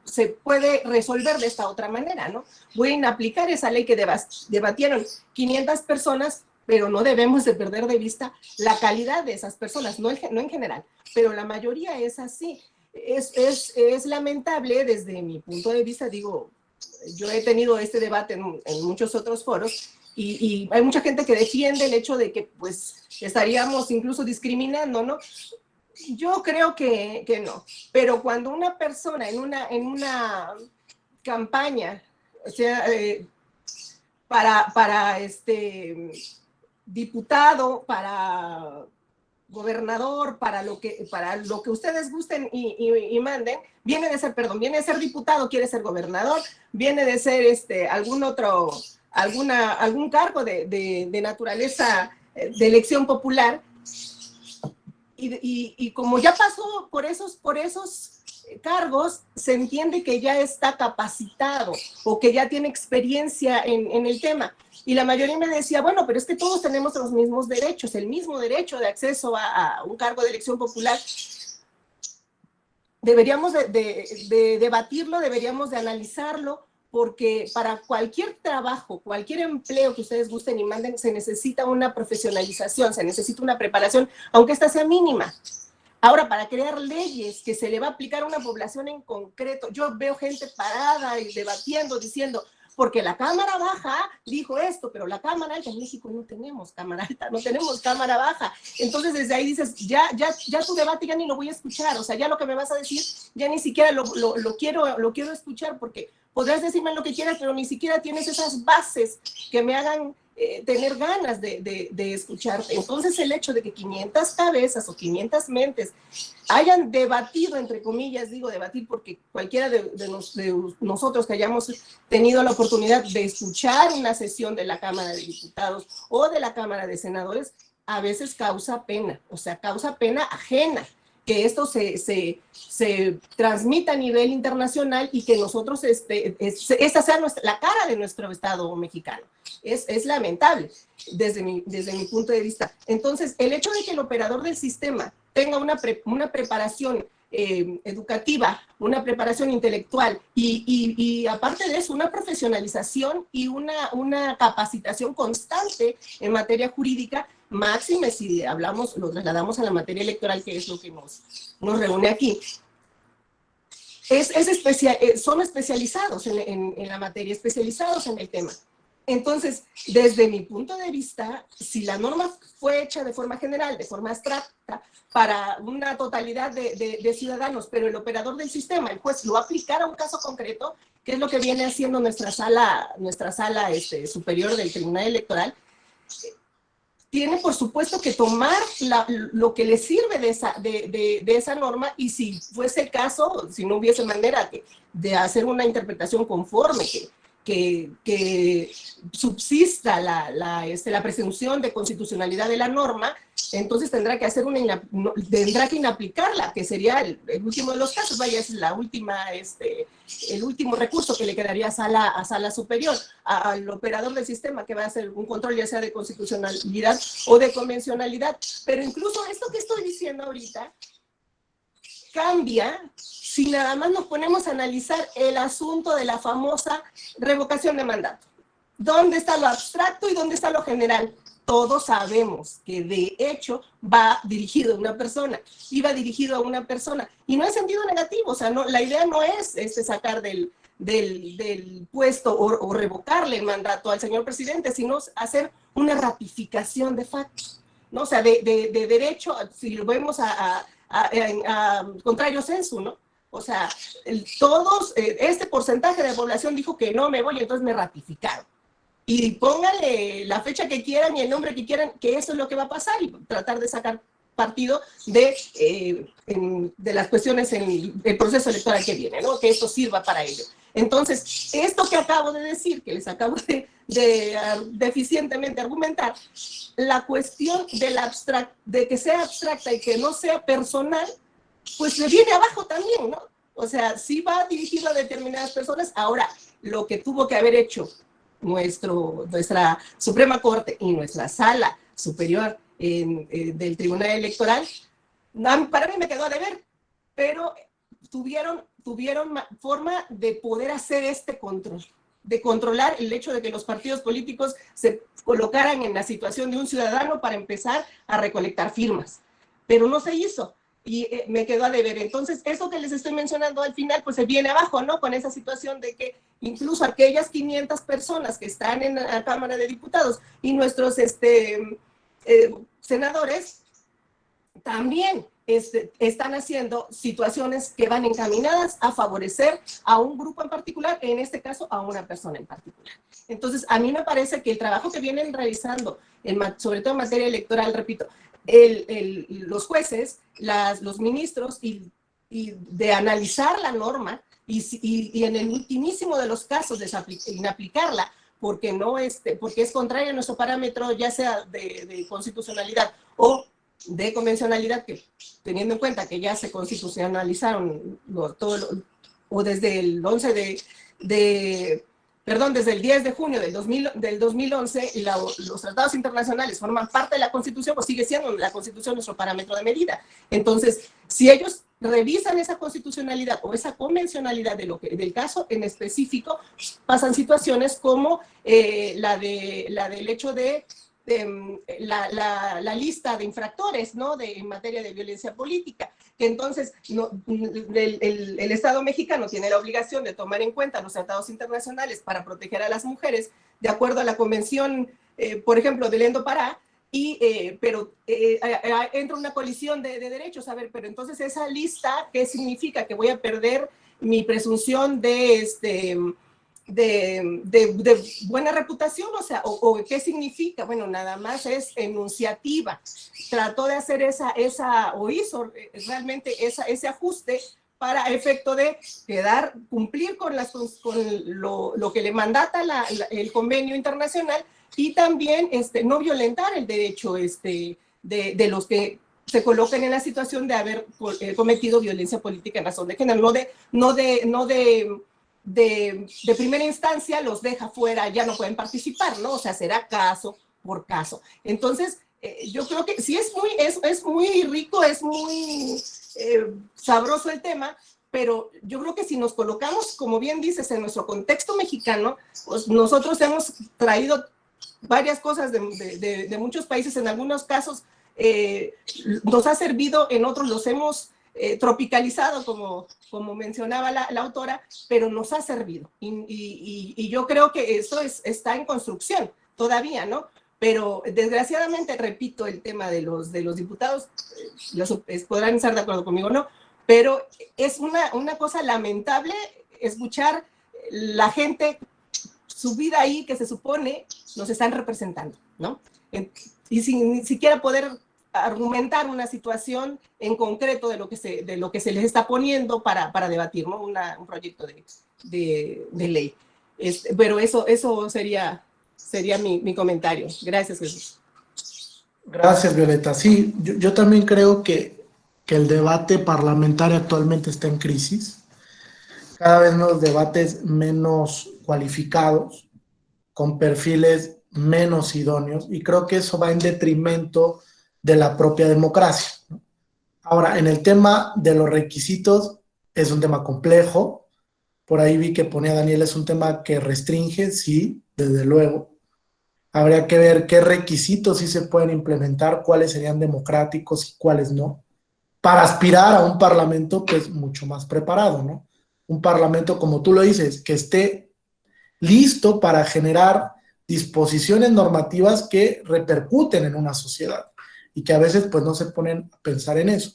se puede resolver de esta otra manera, ¿no? Voy a aplicar esa ley que debatieron 500 personas, pero no debemos de perder de vista la calidad de esas personas, no en general, pero la mayoría es así. Es lamentable desde mi punto de vista, digo, yo he tenido este debate en muchos otros foros, y hay mucha gente que defiende el hecho de que pues estaríamos incluso discriminando, ¿no? Yo creo que no, pero cuando una persona en una campaña, o sea, para diputado, para gobernador, para lo que ustedes gusten y manden, viene de ser diputado, quiere ser gobernador, viene de ser algún cargo de naturaleza de elección popular, y como ya pasó por esos cargos, se entiende que ya está capacitado o que ya tiene experiencia en el tema. Y la mayoría me decía, bueno, pero es que todos tenemos los mismos derechos, el mismo derecho de acceso a un cargo de elección popular. Deberíamos de debatirlo, deberíamos de analizarlo, porque para cualquier trabajo, cualquier empleo que ustedes gusten y manden, se necesita una profesionalización, se necesita una preparación, aunque esta sea mínima. Ahora, para crear leyes que se le va a aplicar a una población en concreto, yo veo gente parada y debatiendo, diciendo, porque la Cámara Baja dijo esto, pero la Cámara Alta, en México no tenemos Cámara Alta, no tenemos Cámara Baja. Entonces, desde ahí dices, ya tu debate ya ni lo voy a escuchar, o sea, ya lo que me vas a decir, ya ni siquiera lo quiero escuchar, porque podrás decirme lo que quieras, pero ni siquiera tienes esas bases que me hagan tener ganas de escucharte. Entonces, el hecho de que 500 cabezas o 500 mentes hayan debatido, entre comillas, digo debatir porque cualquiera de nosotros que hayamos tenido la oportunidad de escuchar una sesión de la Cámara de Diputados o de la Cámara de Senadores, a veces causa pena, o sea, causa pena ajena, que esto se transmita a nivel internacional y que nosotros, esta sea la cara de nuestro Estado mexicano. Es lamentable desde mi punto de vista. Entonces, el hecho de que el operador del sistema tenga una preparación educativa, una preparación intelectual y aparte de eso, una profesionalización y una capacitación constante en materia jurídica, máxime si lo trasladamos a la materia electoral, que es lo que nos reúne aquí. Son especializados en la materia, especializados en el tema. Entonces, desde mi punto de vista, si la norma fue hecha de forma general, de forma abstracta, para una totalidad de ciudadanos, pero el operador del sistema, el juez, lo aplicara a un caso concreto, que es lo que viene haciendo nuestra sala superior del Tribunal Electoral, tiene por supuesto que tomar lo que le sirve de esa norma, y si fuese el caso, si no hubiese manera de hacer una interpretación conforme, que subsista la presunción de constitucionalidad de la norma, entonces tendrá que inaplicarla, que sería el último de los casos, vaya, es el último recurso que le quedaría a sala superior, al operador del sistema, que va a hacer un control ya sea de constitucionalidad o de convencionalidad. Pero incluso esto que estoy diciendo ahorita cambia si nada más nos ponemos a analizar el asunto de la famosa revocación de mandato. ¿Dónde está lo abstracto y dónde está lo general? Todos sabemos que de hecho va dirigido a una persona, iba dirigido a una persona, y no en sentido negativo, o sea, la idea no es sacar del puesto o revocarle el mandato al señor presidente, sino hacer una ratificación de facto, ¿no? O sea, de derecho, si lo vemos a contrario sensu, ¿no? O sea, este porcentaje de población dijo que no me voy, entonces me ratificaron. Y pónganle la fecha que quieran y el nombre que quieran, que eso es lo que va a pasar, y tratar de sacar partido de las cuestiones en el proceso electoral que viene, ¿no? Que esto sirva para ello. Entonces, esto que acabo de decir, que les acabo de eficientemente argumentar, la cuestión de que sea abstracta y que no sea personal, pues le viene abajo también, ¿no? O sea, sí va dirigido a determinadas personas. Ahora, lo que tuvo que haber hecho nuestra Suprema Corte y nuestra Sala Superior del Tribunal Electoral, para mí me quedó a deber, pero tuvieron forma de poder hacer este control, de controlar el hecho de que los partidos políticos se colocaran en la situación de un ciudadano para empezar a recolectar firmas, pero no se hizo. Y me quedó a deber. Entonces, eso que les estoy mencionando al final, pues se viene abajo, ¿no? Con esa situación de que incluso aquellas 500 personas que están en la Cámara de Diputados y nuestros senadores también están haciendo situaciones que van encaminadas a favorecer a un grupo en particular, en este caso a una persona en particular. Entonces, a mí me parece que el trabajo que vienen realizando, sobre todo en materia electoral, repito, los jueces, los ministros, y de analizar la norma y en el ultimísimo de los casos inaplicarla porque es contraria a nuestro parámetro, ya sea de constitucionalidad o de convencionalidad, que teniendo en cuenta que ya se constitucionalizaron o desde el 11 desde el 10 de junio del 2011, los tratados internacionales forman parte de la Constitución, pues sigue siendo la Constitución nuestro parámetro de medida. Entonces, si ellos revisan esa constitucionalidad o esa convencionalidad del caso en específico, pasan situaciones como la del hecho de la lista de infractores, ¿no? En materia de violencia política, que entonces el Estado mexicano tiene la obligación de tomar en cuenta los tratados internacionales para proteger a las mujeres, de acuerdo a la convención, por ejemplo, del Endo Pará, pero entra una colisión de derechos. A ver, pero entonces esa lista, ¿qué significa? Que voy a perder mi presunción de buena reputación, o qué significa. Bueno, nada más es enunciativa. Trató de hacer hizo realmente ese ajuste para efecto de cumplir con lo que le mandata el convenio internacional, y también no violentar el derecho de los que se colocan en la situación de haber cometido violencia política en razón de género, no de primera instancia los deja fuera, ya no pueden participar, ¿no? O sea, será caso por caso. Entonces, yo creo que sí es muy rico, es muy sabroso el tema, pero yo creo que si nos colocamos, como bien dices, en nuestro contexto mexicano, pues nosotros hemos traído varias cosas de muchos países. En algunos casos nos ha servido, en otros los hemos tropicalizado, como mencionaba la autora, pero nos ha servido. Y yo creo que eso está en construcción todavía, ¿no? Pero desgraciadamente, repito, el tema de los diputados, podrán estar de acuerdo conmigo o no, pero es una cosa lamentable escuchar la gente, su vida ahí, que se supone nos están representando, ¿no? Y sin ni siquiera poder argumentar una situación en concreto de lo que se les está poniendo para debatir, ¿no? Un proyecto de ley. Pero eso sería mi comentario. Gracias, Jesús. Gracias, Violeta. Sí, yo también creo que el debate parlamentario actualmente está en crisis. Cada vez los debates menos cualificados, con perfiles menos idóneos, y creo que eso va en detrimento de la propia democracia, ¿no? Ahora, en el tema de los requisitos, es un tema complejo. Por ahí vi que ponía Daniel, es un tema que restringe, sí, desde luego. Habría que ver qué requisitos sí se pueden implementar, cuáles serían democráticos y cuáles no, para aspirar a un parlamento pues mucho más preparado, ¿no? Un parlamento, como tú lo dices, que esté listo para generar disposiciones normativas que repercuten en una sociedad y que a veces pues no se ponen a pensar en eso.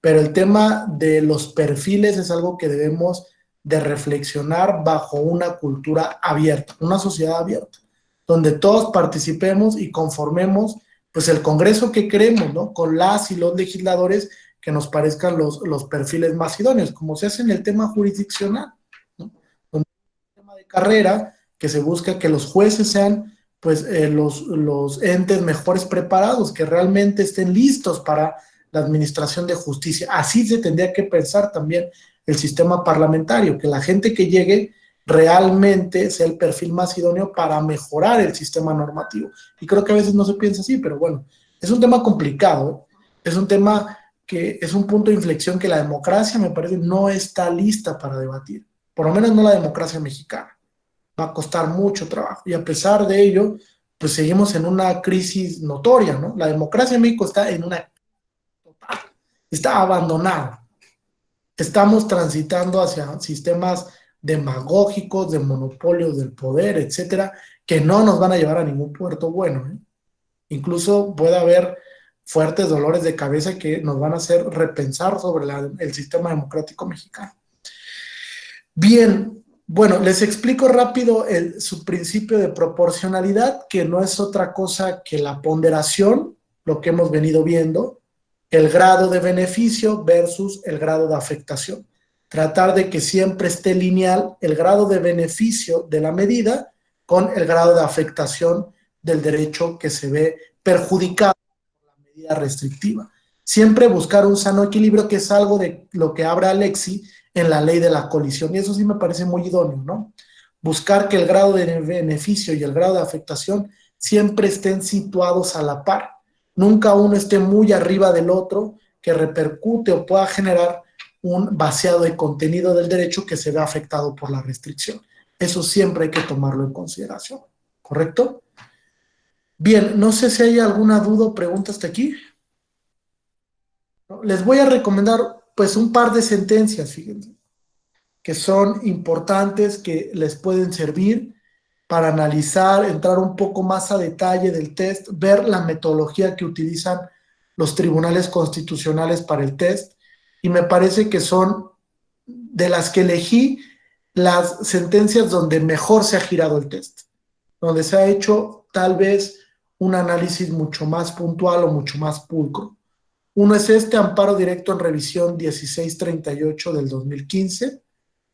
Pero el tema de los perfiles es algo que debemos de reflexionar bajo una cultura abierta, una sociedad abierta, donde todos participemos y conformemos pues el Congreso que queremos, ¿no? Con las y los legisladores que nos parezcan los perfiles más idóneos, como se hace en el tema jurisdiccional, ¿no? Donde el tema de carrera, que se busca que los jueces sean pues los entes mejores preparados, que realmente estén listos para la administración de justicia. Así se tendría que pensar también el sistema parlamentario, que la gente que llegue realmente sea el perfil más idóneo para mejorar el sistema normativo. Y creo que a veces no se piensa así, pero bueno, es un tema complicado, ¿eh? Es un tema que es un punto de inflexión que la democracia, me parece, no está lista para debatir, por lo menos no la democracia mexicana. Va a costar mucho trabajo, y a pesar de ello, pues seguimos en una crisis notoria, ¿no? La democracia en México está en una total, está abandonada. Estamos transitando hacia sistemas demagógicos, de monopolio del poder, etcétera, que no nos van a llevar a ningún puerto bueno, ¿eh? Incluso puede haber fuertes dolores de cabeza que nos van a hacer repensar sobre el sistema democrático mexicano. Bien, bueno, les explico rápido su principio de proporcionalidad, que no es otra cosa que la ponderación lo que hemos venido viendo, el grado de beneficio versus el grado de afectación. Tratar de que siempre esté lineal el grado de beneficio de la medida con el grado de afectación del derecho que se ve perjudicado por la medida restrictiva. Siempre buscar un sano equilibrio, que es algo de lo que habla Alexi en la ley de la colisión, y eso sí me parece muy idóneo, ¿no? Buscar que el grado de beneficio y el grado de afectación siempre estén situados a la par. Nunca uno esté muy arriba del otro, que repercute o pueda generar un vaciado de contenido del derecho que se ve afectado por la restricción. Eso siempre hay que tomarlo en consideración, ¿correcto? Bien, no sé si hay alguna duda o pregunta hasta aquí. Les voy a recomendar pues un par de sentencias, fíjense, que son importantes, que les pueden servir para analizar, entrar un poco más a detalle del test, ver la metodología que utilizan los tribunales constitucionales para el test, y me parece que son de las que elegí las sentencias donde mejor se ha girado el test, donde se ha hecho tal vez un análisis mucho más puntual o mucho más pulcro. Uno es este amparo directo en revisión 1638 del 2015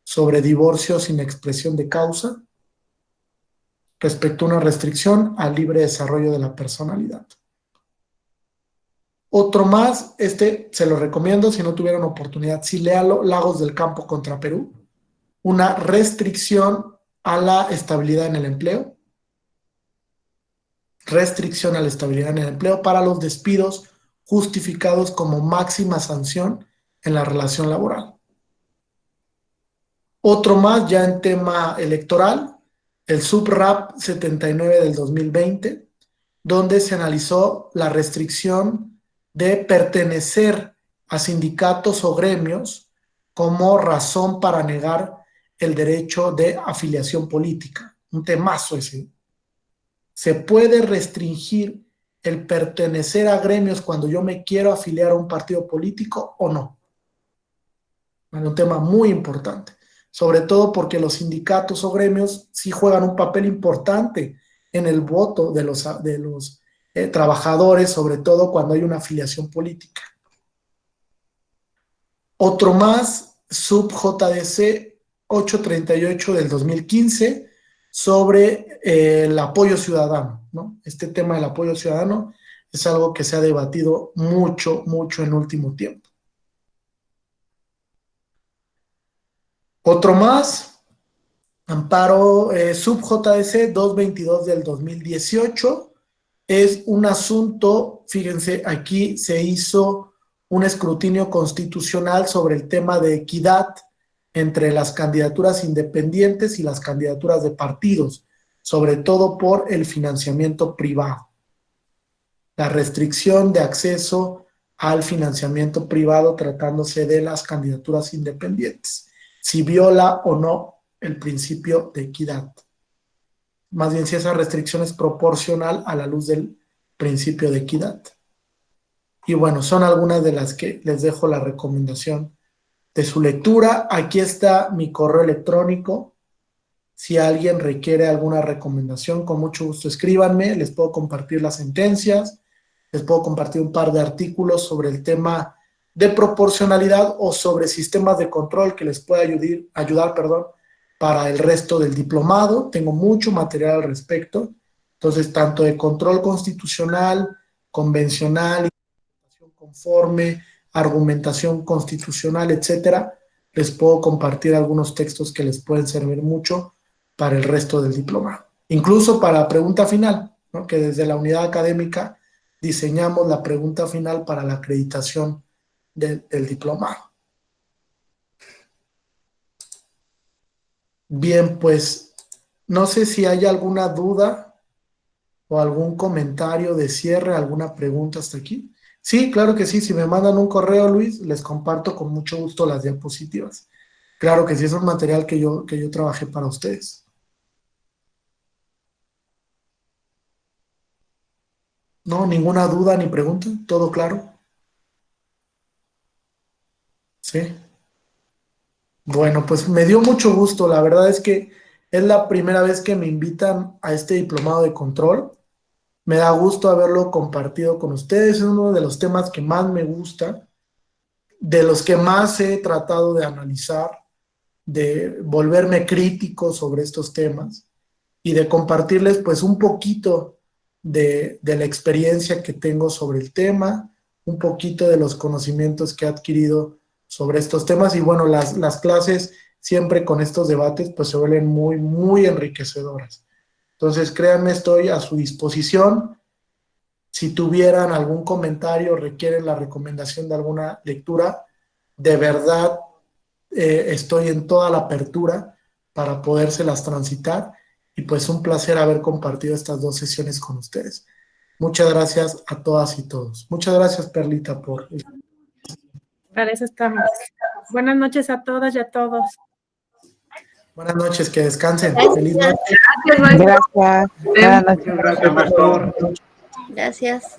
sobre divorcio sin expresión de causa respecto a una restricción al libre desarrollo de la personalidad. Otro más, este se lo recomiendo si no tuvieron oportunidad, sí léalo, Lagos del Campo contra Perú, una restricción a la estabilidad en el empleo, restricción a la estabilidad en el empleo para los despidos justificados como máxima sanción en la relación laboral. Otro más ya en tema electoral, el SUBRAP 79 del 2020, donde se analizó la restricción de pertenecer a sindicatos o gremios como razón para negar el derecho de afiliación política. Un temazo ese. ¿Se puede restringir el pertenecer a gremios cuando yo me quiero afiliar a un partido político o no? Bueno, un tema muy importante, sobre todo porque los sindicatos o gremios sí juegan un papel importante en el voto de los trabajadores, sobre todo cuando hay una afiliación política. Otro más, sub JDC 838 del 2015, sobre el apoyo ciudadano, ¿no? Este tema del apoyo ciudadano es algo que se ha debatido mucho, mucho en último tiempo. Otro más, amparo sub JDC 222 del 2018, es un asunto, fíjense, aquí se hizo un escrutinio constitucional sobre el tema de equidad entre las candidaturas independientes y las candidaturas de partidos, sobre todo por el financiamiento privado. La restricción de acceso al financiamiento privado tratándose de las candidaturas independientes, si viola o no el principio de equidad. Más bien si esa restricción es proporcional a la luz del principio de equidad. Y bueno, son algunas de las que les dejo la recomendación de su lectura. Aquí está mi correo electrónico. Si alguien requiere alguna recomendación, con mucho gusto escríbanme. Les puedo compartir las sentencias, les puedo compartir un par de artículos sobre el tema de proporcionalidad o sobre sistemas de control que les pueda ayudar, para el resto del diplomado. Tengo mucho material al respecto. Entonces, tanto de control constitucional, convencional, conforme, argumentación constitucional, etcétera, les puedo compartir algunos textos que les pueden servir mucho para el resto del diplomado. Incluso para la pregunta final, ¿no? Que desde la unidad académica diseñamos la pregunta final para la acreditación del diplomado. Bien, pues no sé si hay alguna duda o algún comentario de cierre, alguna pregunta hasta aquí. Sí, claro que sí. Si me mandan un correo, Luis, les comparto con mucho gusto las diapositivas. Claro que sí, es un material que yo trabajé para ustedes. ¿No? ¿Ninguna duda ni pregunta? ¿Todo claro? Sí. Bueno, pues me dio mucho gusto. La verdad es que es la primera vez que me invitan a este diplomado de control. Me da gusto haberlo compartido con ustedes. Es uno de los temas que más me gusta, de los que más he tratado de analizar, de volverme crítico sobre estos temas y de compartirles pues un poquito de la experiencia que tengo sobre el tema, un poquito de los conocimientos que he adquirido sobre estos temas. Y bueno, las clases siempre con estos debates pues se vuelven muy, muy enriquecedoras. Entonces, créanme, estoy a su disposición. Si tuvieran algún comentario, requieren la recomendación de alguna lectura, de verdad estoy en toda la apertura para podérselas transitar. Y pues un placer haber compartido estas 2 sesiones con ustedes. Muchas gracias a todas y todos. Muchas gracias, Perlita, por... Para eso estamos. Buenas noches a todas y a todos. Buenas noches, que descansen. Gracias. Feliz noche. Gracias. Buenas noches. Gracias, Pastor. Gracias.